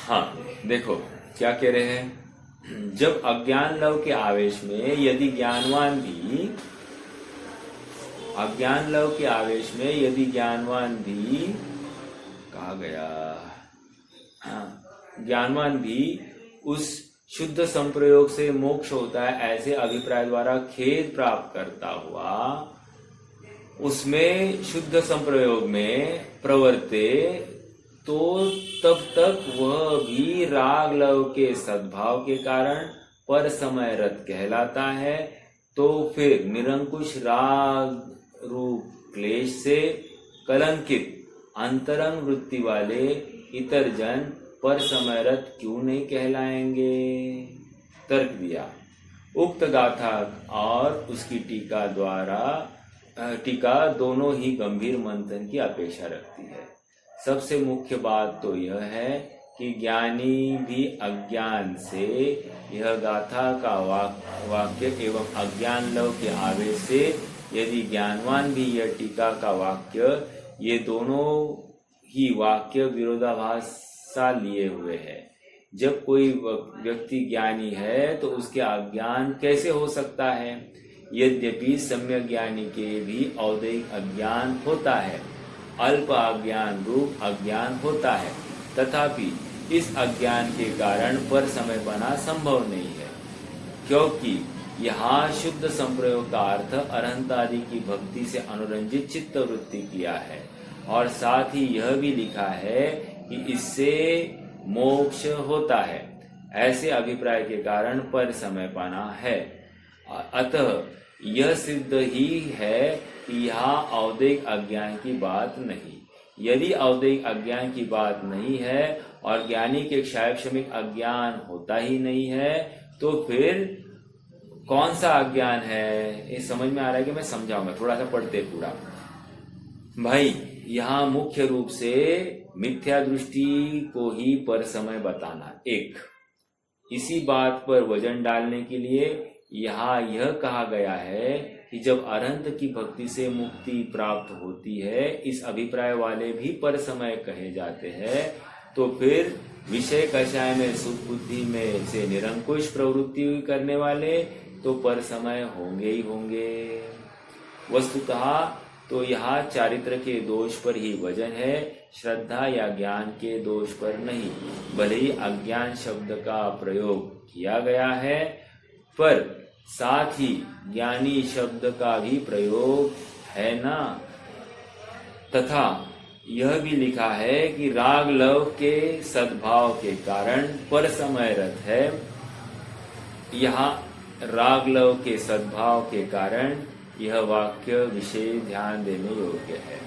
हाँ देखो क्या कह रहे हैं, जब अज्ञान लव के आवेश में यदि ज्ञानवान भी कहा गया, ज्ञानवान भी उस शुद्ध संप्रयोग से मोक्ष होता है ऐसे अभिप्राय द्वारा खेद प्राप्त करता हुआ उसमें शुद्ध संप्रयोग में प्रवर्ते, तो तब तक वह भी राग लव के सद्भाव के कारण पर समय रत कहलाता है। तो फिर निरंकुश राग रूप क्लेश से कलंकित अंतरंग वृत्ति वाले इतर जन पर समयरत क्यों नहीं कहलाएंगे? तर्क दिया, उक्त गाथा और उसकी टीका दोनों ही गंभीर मंथन की अपेक्षा रखती है। सबसे मुख्य बात तो यह है कि ज्ञानी भी अज्ञान से यह गाथा का वाक्य एवं अज्ञान लव के आवेश से यदि ज्ञानवान भी यह टीका का वाक्य, ये दोनों ही वाक्य विरोधाभास लिए हुए है। जब कोई व्यक्ति ज्ञानी है तो उसके अज्ञान कैसे हो सकता है? यद्यपि सम्यक ज्ञानी के भी औदैहिक अज्ञान होता है, अल्प अज्ञान रूप अज्ञान होता है, तथापि इस अज्ञान के कारण पर समय बना संभव नहीं है, क्योंकि यहाँ शुद्ध संप्रयोग का अर्थ अरहंत आदि की भक्ति से अनुरंजित चित्त वृत्ति किया है, और साथ ही यह भी लिखा है कि इससे मोक्ष होता है। ऐसे अभिप्राय के कारण पर समय पाना है। अतः यह सिद्ध ही है कि यहाँ औदैहिक अज्ञान की बात नहीं। यदि औदैहिक अज्ञान की बात नहीं है और ज्ञानी के क्षायक्षमिक अज्ञान होता ही नहीं है, तो फिर कौन सा अज्ञान है? ये समझ में आ रहा है कि मैं समझाऊंगा, थोड़ा सा पढ़ते पूरा। भाई यहाँ मुख्य रूप से मिथ्या दृष्टि को ही पर समय बताना। एक, इसी बात पर वजन डालने के लिए यहाँ यह कहा गया है कि जब अरहंत की भक्ति से मुक्ति प्राप्त होती है, इस अभिप्राय वाले भी पर समय कहे जाते हैं, तो फिर विषय कषाय में सुख बुद्धि में से निरंकुश प्रवृत्ति करने वाले तो पर समय होंगे ही होंगे। वस्तुतः तो यहाँ चारित्र के दोष पर ही वजन है, श्रद्धा या ज्ञान के दोष पर नहीं। भले ही अज्ञान शब्द का प्रयोग किया गया है, पर साथ ही ज्ञानी शब्द का भी प्रयोग है ना। तथा यह भी लिखा है कि राग लव के सद्भाव के कारण पर समयरत है। यहाँ राग लव के सद्भाव के कारण यह वाक्य विशेष ध्यान देने योग्य है।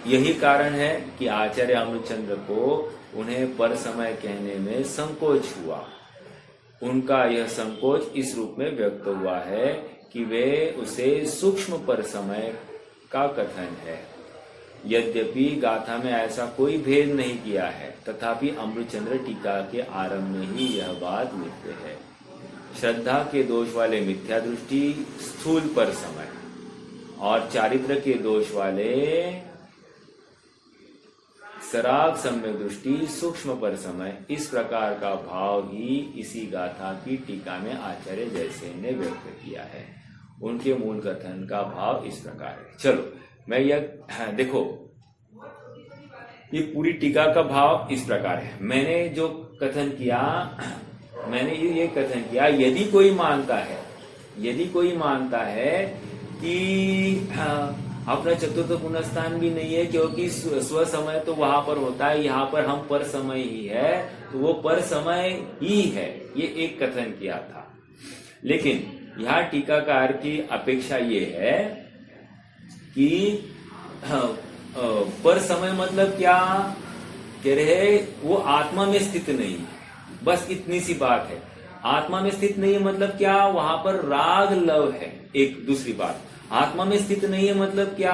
यही कारण है कि आचार्य अमृतचंद्र को उन्हें पर समय कहने में संकोच हुआ। उनका यह संकोच इस रूप में व्यक्त हुआ है कि वे उसे सूक्ष्म पर समय का कथन है। यद्यपि गाथा में ऐसा कोई भेद नहीं किया है, तथापि अमृतचंद्र टीका के आरंभ में ही यह बात लिखते हैं। श्रद्धा के दोष वाले मिथ्या दृष्टि स्थूल पर समय और चारित्र के दोष वाले सराग सम्यक दृष्टि सूक्ष्म पर समय, इस प्रकार का भाव ही इसी गाथा की टीका में आचार्य जयसेन ने व्यक्त किया है। उनके मूल कथन का भाव इस प्रकार है। चलो मैं यह देखो, ये पूरी टीका का भाव इस प्रकार है। मैंने जो कथन किया, मैंने ये कथन किया, यदि कोई मानता है कि अपना चतुर्थ पुनस्थान भी नहीं है, क्योंकि स्व समय तो वहां पर होता है, यहाँ पर हम पर समय ही है, तो वो पर समय ही है, ये एक कथन किया था। लेकिन यहाँ टीकाकार की अपेक्षा ये है कि पर समय मतलब क्या कह रहे, वो आत्मा में स्थित नहीं है, बस इतनी सी बात है। आत्मा में स्थित नहीं है मतलब क्या, वहां पर राग लव है। एक दूसरी बात, आत्मा में स्थित नहीं है मतलब क्या,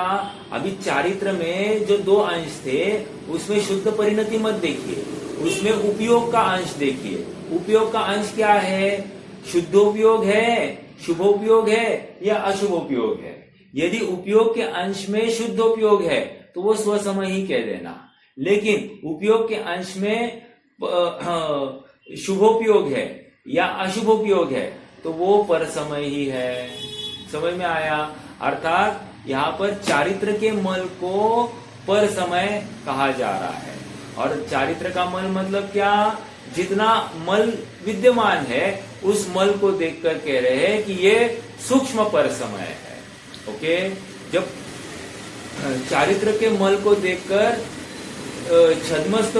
अभी चारित्र में जो दो अंश थे उसमें शुद्ध परिणति मत देखिए, उसमें उपयोग का अंश देखिए। उपयोग का अंश क्या है, शुद्धोपयोग है, शुभोपयोग है या अशुभोपयोग है। यदि उपयोग के अंश में शुद्धोपयोग है तो वो स्वसमय ही कह देना। लेकिन उपयोग के अंश में शुभोपयोग है या अशुभोपयोग है तो वो पर समय ही है। समझ में आया? अर्थात यहाँ पर चारित्र के मल को पर समय कहा जा रहा है। और चारित्र का मल मतलब क्या? जितना मल विद्यमान है उस मल को देखकर कह रहे हैं कि ये सूक्ष्म पर समय है। ओके, जब चारित्र के मल को देखकर छद्मस्थ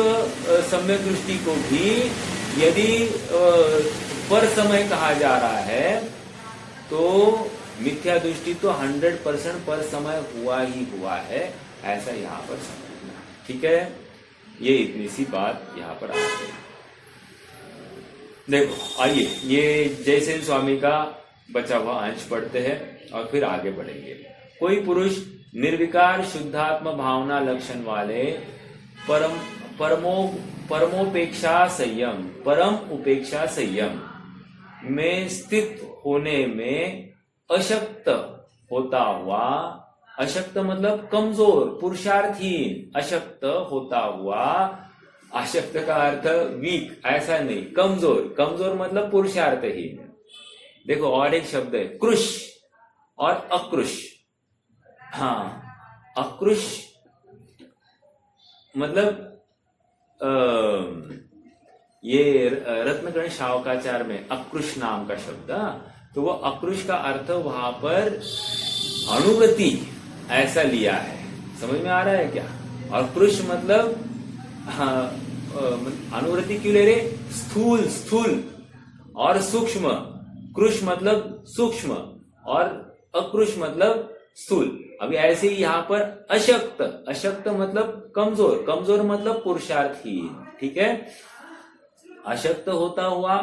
सम्यक दृष्टि को भी यदि पर समय कहा जा रहा है तो मिथ्या दृष्टि तो 100% पर समय हुआ ही हुआ है, ऐसा यहाँ पर समझना। ठीक है, ये इतनी सी बात यहाँ पर आ गई। देखो आइए ये जयसेन स्वामी का बचा हुआ अंश पढ़ते हैं और फिर आगे बढ़ेंगे। कोई पुरुष निर्विकार शुद्धात्म भावना लक्षण वाले परमोपेक्षा संयम, परम उपेक्षा संयम में स्थित होने में अशक्त होता हुआ, अशक्त मतलब कमजोर, पुरुषार्थहीन, अशक्त होता हुआ, अशक्त का अर्थ वीक, ऐसा नहीं, कमजोर, कमजोर मतलब पुरुषार्थहीन। देखो और एक शब्द है कृश और अकृश। हाँ, अकृश मतलब ये रत्नगण शावकाचार में अकृश नाम का शब्द, तो वो अकृश का अर्थ वहां पर अनुगति ऐसा लिया है। समझ में आ रहा है क्या? और कृश मतलब अनुवृत्ति क्यों ले रहे? स्थूल, स्थूल और सूक्ष्म। कृश मतलब सूक्ष्म और अकृश मतलब स्थूल। अभी ऐसे ही यहाँ पर अशक्त, अशक्त मतलब कमजोर, कमजोर मतलब पुरुषार्थहीन। ठीक है, अशक्त होता हुआ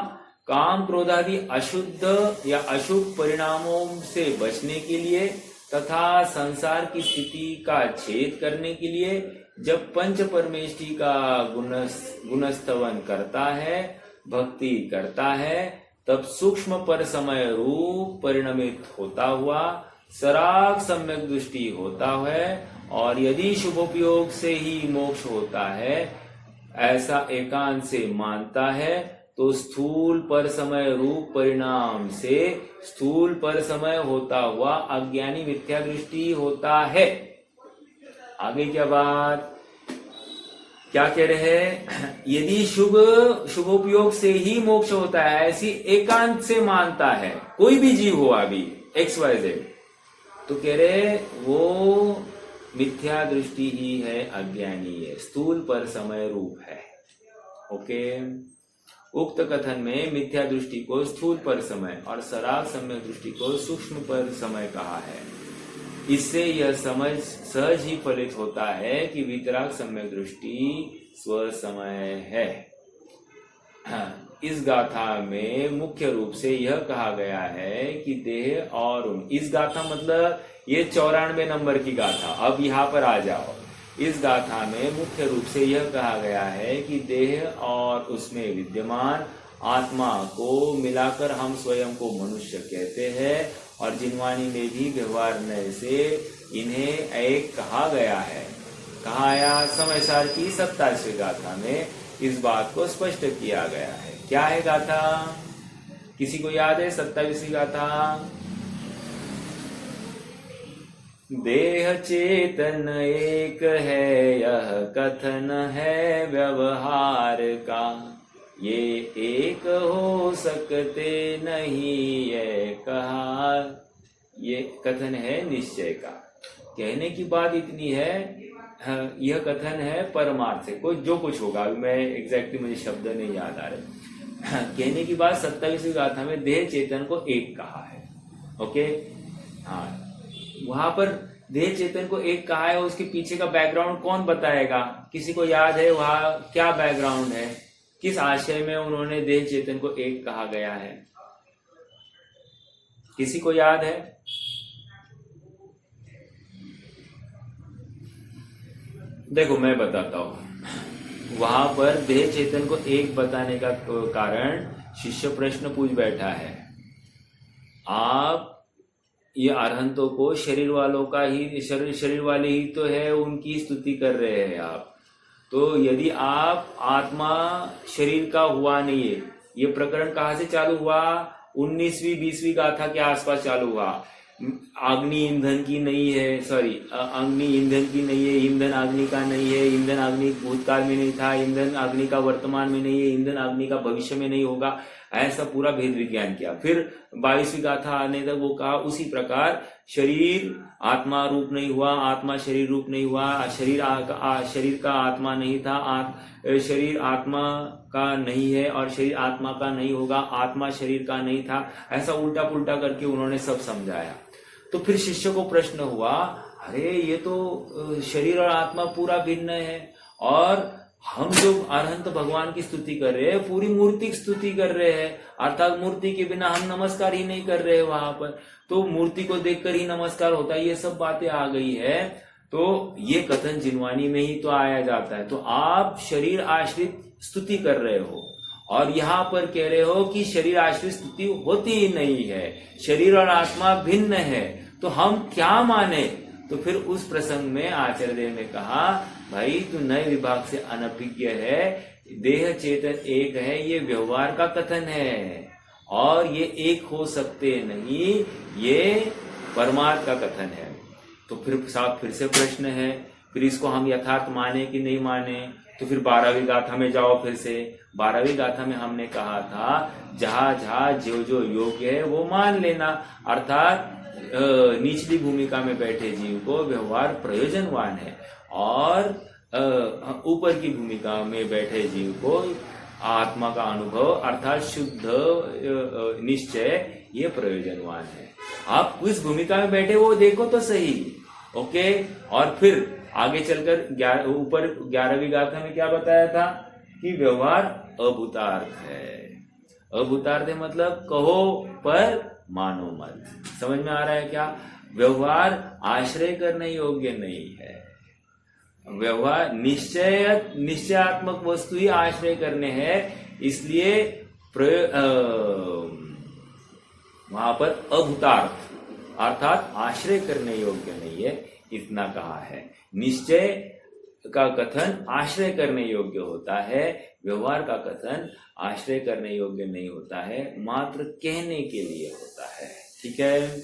काम क्रोधादि अशुद्ध या अशुभ परिणामों से बचने के लिए तथा संसार की स्थिति का छेद करने के लिए जब पंच परमेष्टि का गुणस्तवन करता है, भक्ति करता है, तब सूक्ष्म पर समय रूप परिणमित होता हुआ सराग सम्यक दृष्टि होता है। और यदि शुभोपयोग से ही मोक्ष होता है ऐसा एकांत से मानता है तो स्थूल पर समय रूप परिणाम से स्थूल पर समय होता हुआ अज्ञानी मिथ्या दृष्टि होता है। आगे क्या बात क्या कह रहे हैं? यदि शुभोपयोग से ही मोक्ष होता है ऐसी एकांत से मानता है कोई भी जीव हो अभी XYZ, तो कह रहे वो मिथ्या दृष्टि ही है, अज्ञानी है, स्थूल पर समय रूप है। ओके, उक्त कथन में मिथ्या दृष्टि को स्थूल पर समय और सराग सम्यक दृष्टि को सूक्ष्म पर समय कहा है। इससे यह समझ सहज ही फलित होता है कि वितराग सम्यक दृष्टि स्व समय है। इस गाथा में मुख्य रूप से यह कहा गया है कि देह और इस गाथा मतलब ये 94 नंबर की गाथा। अब यहाँ पर आ जाओ। इस गाथा में मुख्य रूप से यह कहा गया है कि देह और उसमें विद्यमान आत्मा को मिलाकर हम स्वयं को मनुष्य कहते हैं और जिनवाणी में भी व्यवहार से इन्हें एक कहा गया है। कहा आया समय सार की 27वीं गाथा में इस बात को स्पष्ट किया गया है। क्या है गाथा? किसी को याद है 27वीं गाथा? देह चेतन एक है यह कथन है व्यवहार का, ये एक हो सकते नहीं ये कहा। ये कथन है निश्चय का। कहने की बात इतनी है, यह कथन है परमार्थ से, कोई जो कुछ होगा, अभी मैं एग्जैक्टली मुझे शब्द नहीं याद आ रहे। कहने की बात 27वीं गाथा में देह चेतन को एक कहा है। ओके, हाँ, वहां पर देह चेतन को एक कहा है। उसके पीछे का बैकग्राउंड कौन बताएगा? किसी को याद है वहां क्या बैकग्राउंड है? किस आशय में उन्होंने देह चेतन को एक कहा गया है? किसी को याद है? देखो मैं बताता हूं। वहां पर देह चेतन को एक बताने का कारण शिष्य प्रश्न पूछ बैठा है, आप ये अरहंतों को शरीर वालों का ही शरीर वाले ही तो है, उनकी स्तुति कर रहे हैं आप। तो यदि आप आत्मा शरीर का हुआ नहीं है, ये प्रकरण कहाँ से चालू हुआ? 19वीं 20वीं गाथा के आसपास चालू हुआ। अग्नि ईंधन की नहीं है, सॉरी, अग्नि ईंधन की नहीं है, ईंधन अग्नि का नहीं है, ईंधन अग्नि भूतकाल में नहीं था, ईंधन अग्नि का वर्तमान में नहीं है, ईंधन अग्नि का भविष्य में नहीं होगा, ऐसा पूरा भेद विज्ञान किया। फिर 22वीं गाथा आने तक वो कहा उसी प्रकार शरीर आत्मा रूप नहीं हुआ, आत्मा शरीर रूप नहीं हुआ, शरीर का आत्मा नहीं था, शरीर आत्मा का नहीं है और शरीर आत्मा का नहीं होगा, आत्मा शरीर का नहीं था, ऐसा उल्टा पुल्टा करके उन्होंने सब समझाया। तो फिर शिष्य को प्रश्न हुआ, अरे ये तो शरीर और आत्मा पूरा भिन्न है, और हम जो अरहंत भगवान की स्तुति कर रहे हैं पूरी मूर्ति की स्तुति कर रहे हैं, अर्थात मूर्ति के बिना हम नमस्कार ही नहीं कर रहे वहां पर, तो मूर्ति को देखकर ही नमस्कार होता है, ये सब बातें आ गई है। तो ये कथन जिनवानी में ही तो आया जाता है। तो आप शरीर आश्रित स्तुति कर रहे हो और यहाँ पर कह रहे हो कि शरीर आश्रित स्तुति होती ही नहीं है, शरीर और आत्मा भिन्न है, तो हम क्या माने? तो फिर उस प्रसंग में आचार्य देव ने कहा, भाई तू नए विभाग से अनभिज्ञ है, देह चेतन एक है, ये व्यवहार का कथन है और ये एक हो सकते नहीं, ये परमार्थ का कथन है। तो फिर से प्रश्न है, फिर इसको हम यथार्थ माने कि नहीं माने? तो फिर 12वीं गाथा में जाओ। फिर से 12वीं गाथा में हमने कहा था, जहां जहां जो जो योग्य है वो मान लेना, अर्थात निचली भूमिका में बैठे जीव को व्यवहार प्रयोजनवान है और ऊपर की भूमिका में बैठे जीव को आत्मा का अनुभव अर्थात शुद्ध निश्चय ये प्रयोजनवान है। आप किस भूमिका में बैठे वो देखो तो सही, ओके। और फिर आगे चलकर ऊपर 11वीं गाथा में क्या बताया था कि व्यवहार अभूतार्थ है। अभूतार्थ है मतलब कहो पर मानो मत। समझ में आ रहा है क्या? व्यवहार आश्रय करने योग्य नहीं है। व्यवहार निश्चयात्मक वस्तु ही आश्रय करने हैं, इसलिए वहां पर अभूतार्थ अर्थात आश्रय करने योग्य नहीं है, इतना कहा है। निश्चय का कथन आश्रय करने योग्य होता है, व्यवहार का कथन आश्रय करने योग्य नहीं होता है, मात्र कहने के लिए होता है। ठीक है,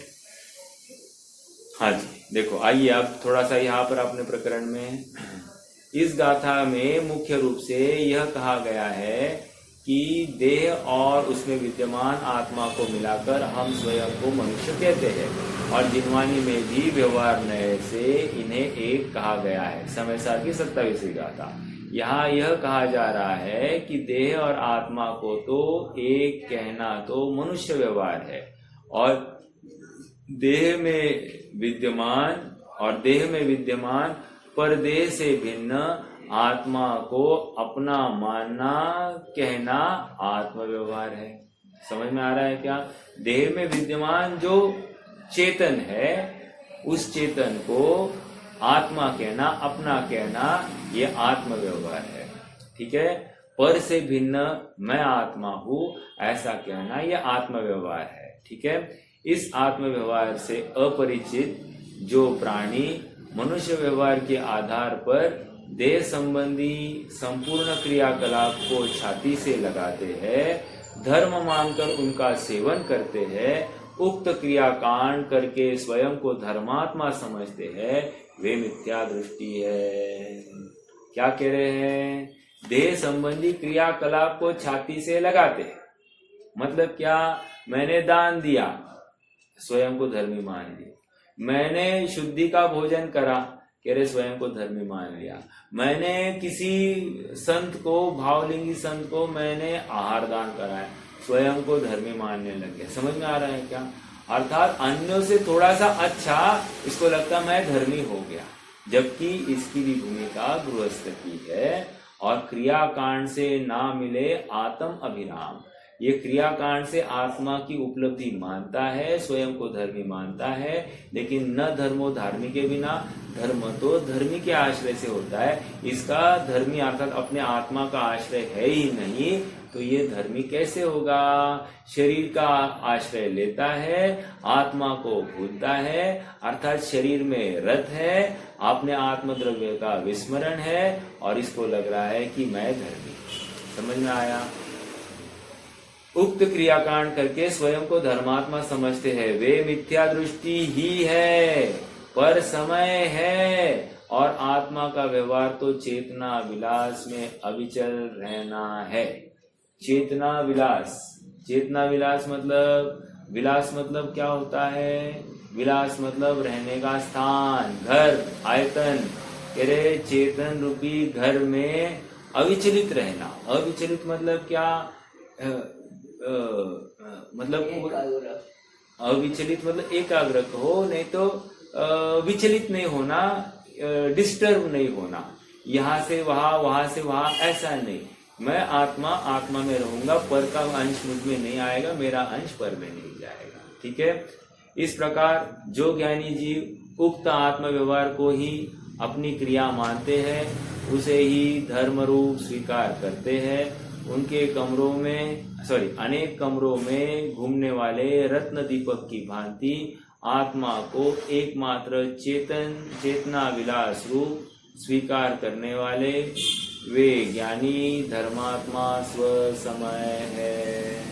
हाँ जी। देखो आइए अब थोड़ा सा यहाँ पर अपने प्रकरण में, इस गाथा में मुख्य रूप से यह कहा गया है कि देह और उसमें विद्यमान आत्मा को मिलाकर हम स्वयं को मनुष्य कहते हैं, और जिनवानी में भी व्यवहार नए से इन्हें एक कहा गया है। समय सार की 27वीं गाथा। यहाँ यह कहा जा रहा है कि देह और आत्मा को तो एक कहना तो मनुष्य व्यवहार है, और देह में विद्यमान पर देह से भिन्न आत्मा को अपना मानना कहना आत्म व्यवहार है। समझ में आ रहा है क्या? देह में विद्यमान जो चेतन है उस चेतन को आत्मा कहना, अपना कहना, ये आत्म व्यवहार है। ठीक है, पर से भिन्न मैं आत्मा हूं ऐसा कहना ये आत्म व्यवहार है। ठीक है, इस आत्म व्यवहार से अपरिचित जो प्राणी मनुष्य व्यवहार के आधार पर देह संबंधी संपूर्ण क्रियाकलाप को छाती से लगाते हैं, धर्म मानकर उनका सेवन करते हैं, उक्त क्रियाकांड करके स्वयं को धर्मात्मा समझते हैं, वे मिथ्या दृष्टि है। क्या कह रहे हैं? देह संबंधी क्रियाकलाप को छाती से लगाते हैं, मतलब क्या? मैंने दान दिया, स्वयं को धर्मी मान लिया। मैंने शुद्धि का भोजन करा, कह रहे स्वयं को धर्मी मान लिया। मैंने किसी संत को, भावलिंगी संत को मैंने आहार दान कराया, स्वयं को धर्मी मानने लगे। समझ में आ रहा है क्या? अर्थात अन्यों से थोड़ा सा अच्छा इसको लगता मैं धर्मी हो गया, जबकि इसकी भी भूमिका गृहस्थ की है। और क्रियाकांड से ना मिले आत्म अभिराम, ये क्रियाकांड से आत्मा की उपलब्धि मानता है, स्वयं को धर्मी मानता है, लेकिन न धर्मो धार्मी के बिना, धर्म तो धर्मी के आश्रय से होता है। इसका धर्मी अर्थात अपने आत्मा का आश्रय है ही नहीं, तो ये धर्मी कैसे होगा? शरीर का आश्रय लेता है, आत्मा को भूलता है, अर्थात शरीर में रत है, अपने आत्मद्रव्य का विस्मरण है और इसको लग रहा है कि मैं धर्मी। समझ में आया? उक्त क्रियाकांड करके स्वयं को धर्मात्मा समझते हैं, वे मिथ्या दृष्टि ही है, पर समय है, और आत्मा का व्यवहार तो चेतना विलास में अविचल रहना है। चेतना विलास, चेतना विलास मतलब, विलास मतलब क्या होता है? विलास मतलब रहने का स्थान, घर, आयतन। कह रहे चेतन रूपी घर में अविचलित रहना। अविचलित मतलब क्या? मतलब अविचलित मतलब एकाग्र हो, नहीं तो विचलित नहीं होना, डिस्टर्ब नहीं होना, यहाँ से वहां, वहां से वहां, ऐसा नहीं। मैं आत्मा, आत्मा में रहूंगा, पर का अंश मुझ में नहीं आएगा, मेरा अंश पर में नहीं जाएगा। ठीक है? इस प्रकार जो ज्ञानी जीव उक्त आत्म व्यवहार को ही अपनी क्रिया मानते हैं, उसे ही धर्म रूप स्वीकार करते हैं। उनके कमरों में अनेक कमरों में घूमने वाले रत्न दीपक की भांति आत्मा को एकमात्र चेतना विलास रूप स्वीकार करने वाले वे ज्ञानी धर्मात्मा स्व समय है।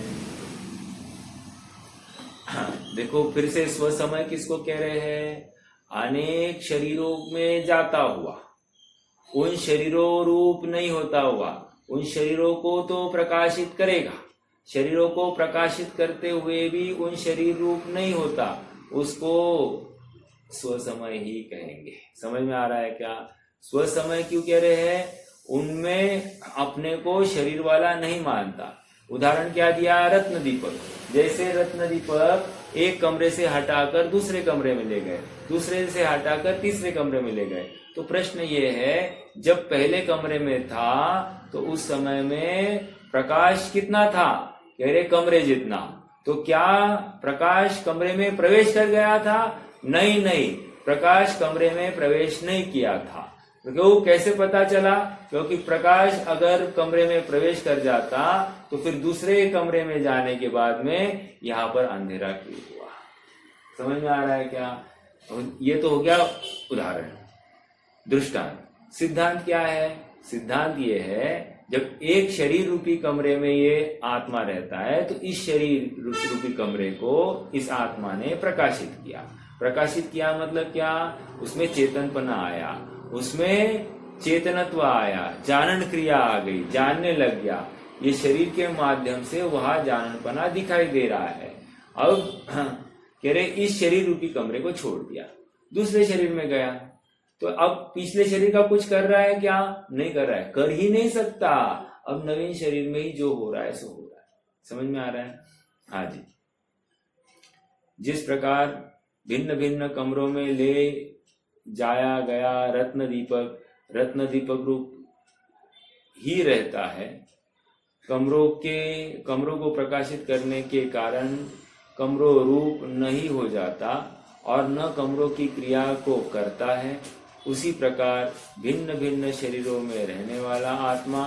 देखो फिर से स्व समय किसको कह रहे हैं? अनेक शरीरों में जाता हुआ, उन शरीरों रूप नहीं होता हुआ, उन शरीरों को तो प्रकाशित करेगा, शरीरों को प्रकाशित करते हुए भी उन शरीर रूप नहीं होता, उसको स्वसमय ही कहेंगे। समझ में आ रहा है क्या? स्वसमय क्यों कह रहे हैं? उनमें अपने को शरीर वाला नहीं मानता। उदाहरण क्या दिया? रत्न दीपक। जैसे रत्न दीपक एक कमरे से हटाकर दूसरे कमरे में ले गए, दूसरे से हटाकर तीसरे कमरे में ले गए, तो प्रश्न ये है, जब पहले कमरे में था तो उस समय में प्रकाश कितना था? कह रहे कमरे जितना। तो क्या प्रकाश कमरे में प्रवेश कर गया था? नहीं, प्रकाश कमरे में प्रवेश नहीं किया था। क्यों? कैसे पता चला? क्योंकि प्रकाश अगर कमरे में प्रवेश कर जाता तो फिर दूसरे कमरे में जाने के बाद में यहाँ पर अंधेरा क्यों हुआ? समझ में आ रहा है क्या? ये तो हो गया उदाहरण, दृष्टांत। सिद्धांत क्या है? सिद्धांत ये है, जब एक शरीर रूपी कमरे में ये आत्मा रहता है तो इस शरीर रूपी कमरे को इस आत्मा ने प्रकाशित किया। प्रकाशित किया मतलब क्या? उसमें चेतनपना आया, उसमें चेतनत्व आया, जानन क्रिया आ गई, जानने लग गया। ये शरीर के माध्यम से वहां जाननपना दिखाई दे रहा है। अब कह रहे इस शरीर रूपी कमरे को छोड़ दिया, दूसरे शरीर में गया, तो अब पिछले शरीर का कुछ कर रहा है क्या? नहीं कर रहा है, कर ही नहीं सकता। अब नवीन शरीर में ही जो हो रहा है सो हो रहा है। समझ में आ रहा है? हाँ जी। जिस प्रकार भिन्न भिन्न कमरों में ले जाया गया रत्न दीपक रूप ही रहता है, कमरों को प्रकाशित करने के कारण कमरों रूप नहीं हो जाता और न कमरों की क्रिया को करता है। उसी प्रकार भिन्न भिन्न शरीरों में रहने वाला आत्मा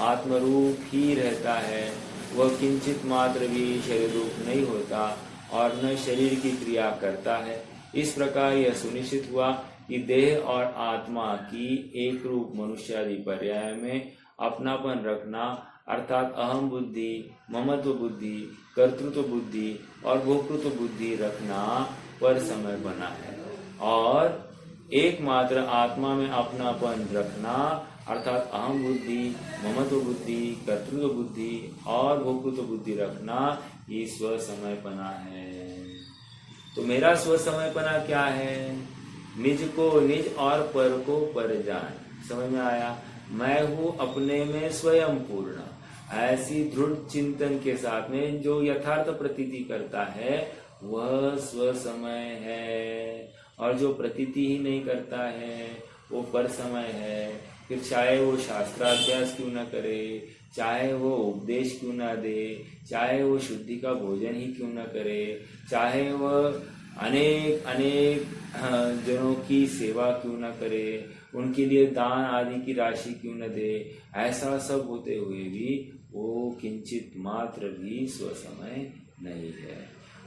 आत्मरूप ही रहता है, वह किंचित मात्र भी शरीर रूप नहीं होता और न शरीर की क्रिया करता है। इस प्रकार यह सुनिश्चित हुआ कि देह और आत्मा की एक रूप मनुष्यादि पर्याय में अपनापन रखना अर्थात अहम बुद्धि, ममत्व बुद्धि, कर्तृत्व बुद्धि और भोक्तृत्व बुद्धि रखना पर समय बना है, और एकमात्र आत्मा में अपनापन रखना अर्थात अहम बुद्धि, ममत्व बुद्धि, कर्तृत्व बुद्धि और भोक्तृत्व बुद्धि रखना ये स्व समयपना है। तो मेरा स्व समयपना क्या है? निज को निज और पर को पर जान। समझ में आया? मैं हूँ अपने में स्वयं पूर्ण। ऐसी दृढ़ चिंतन के साथ में जो यथार्थ प्रतीति करता है वह स्व समय है, और जो प्रतीति ही नहीं करता है वो पर समय है। फिर चाहे वो शास्त्राभ्यास क्यों ना करे, चाहे वो उपदेश क्यों ना दे, चाहे वो शुद्धि का भोजन ही क्यों ना करे, चाहे वह अनेक अनेक जनों की सेवा क्यों ना करे, उनके लिए दान आदि की राशि क्यों न दे, ऐसा सब होते हुए भी वो किंचित मात्र भी स्वसमय नहीं है।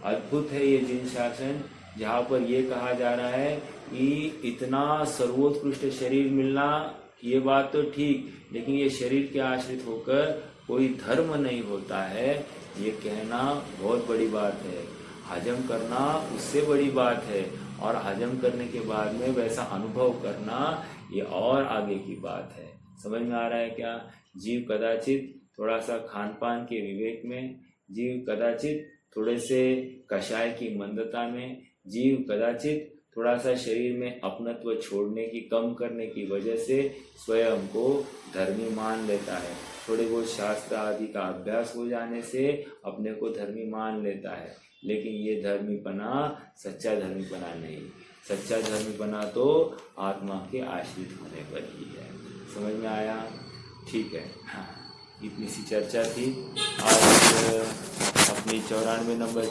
अद्भुत है ये जिन शासन, जहाँ पर ये कहा जा रहा है कि इतना सर्वोत्कृष्ट शरीर मिलना, ये बात तो ठीक, लेकिन ये शरीर के आश्रित होकर कोई धर्म नहीं होता है, ये कहना बहुत बड़ी बात है। हजम करना उससे बड़ी बात है, और हजम करने के बाद में वैसा अनुभव करना ये और आगे की बात है। समझ में आ रहा है क्या? जीव कदाचित थोड़ा सा खान पान के विवेक में, जीव कदाचित थोड़े से कषाय की मंदता में, जीव कदाचित थोड़ा सा शरीर में अपनत्व छोड़ने की, कम करने की वजह से स्वयं को धर्मी मान लेता है। थोड़े बहुत शास्त्र आदि का अभ्यास हो जाने से अपने को धर्मी मान लेता है, लेकिन ये धर्मीपना सच्चा धर्मीपना नहीं। सच्चा धर्मीपना तो आत्मा के आश्रित होने पर ही है। समझ में आया? ठीक है, हाँ, इतनी सी चर्चा थी। आज अपनी 94 नंबर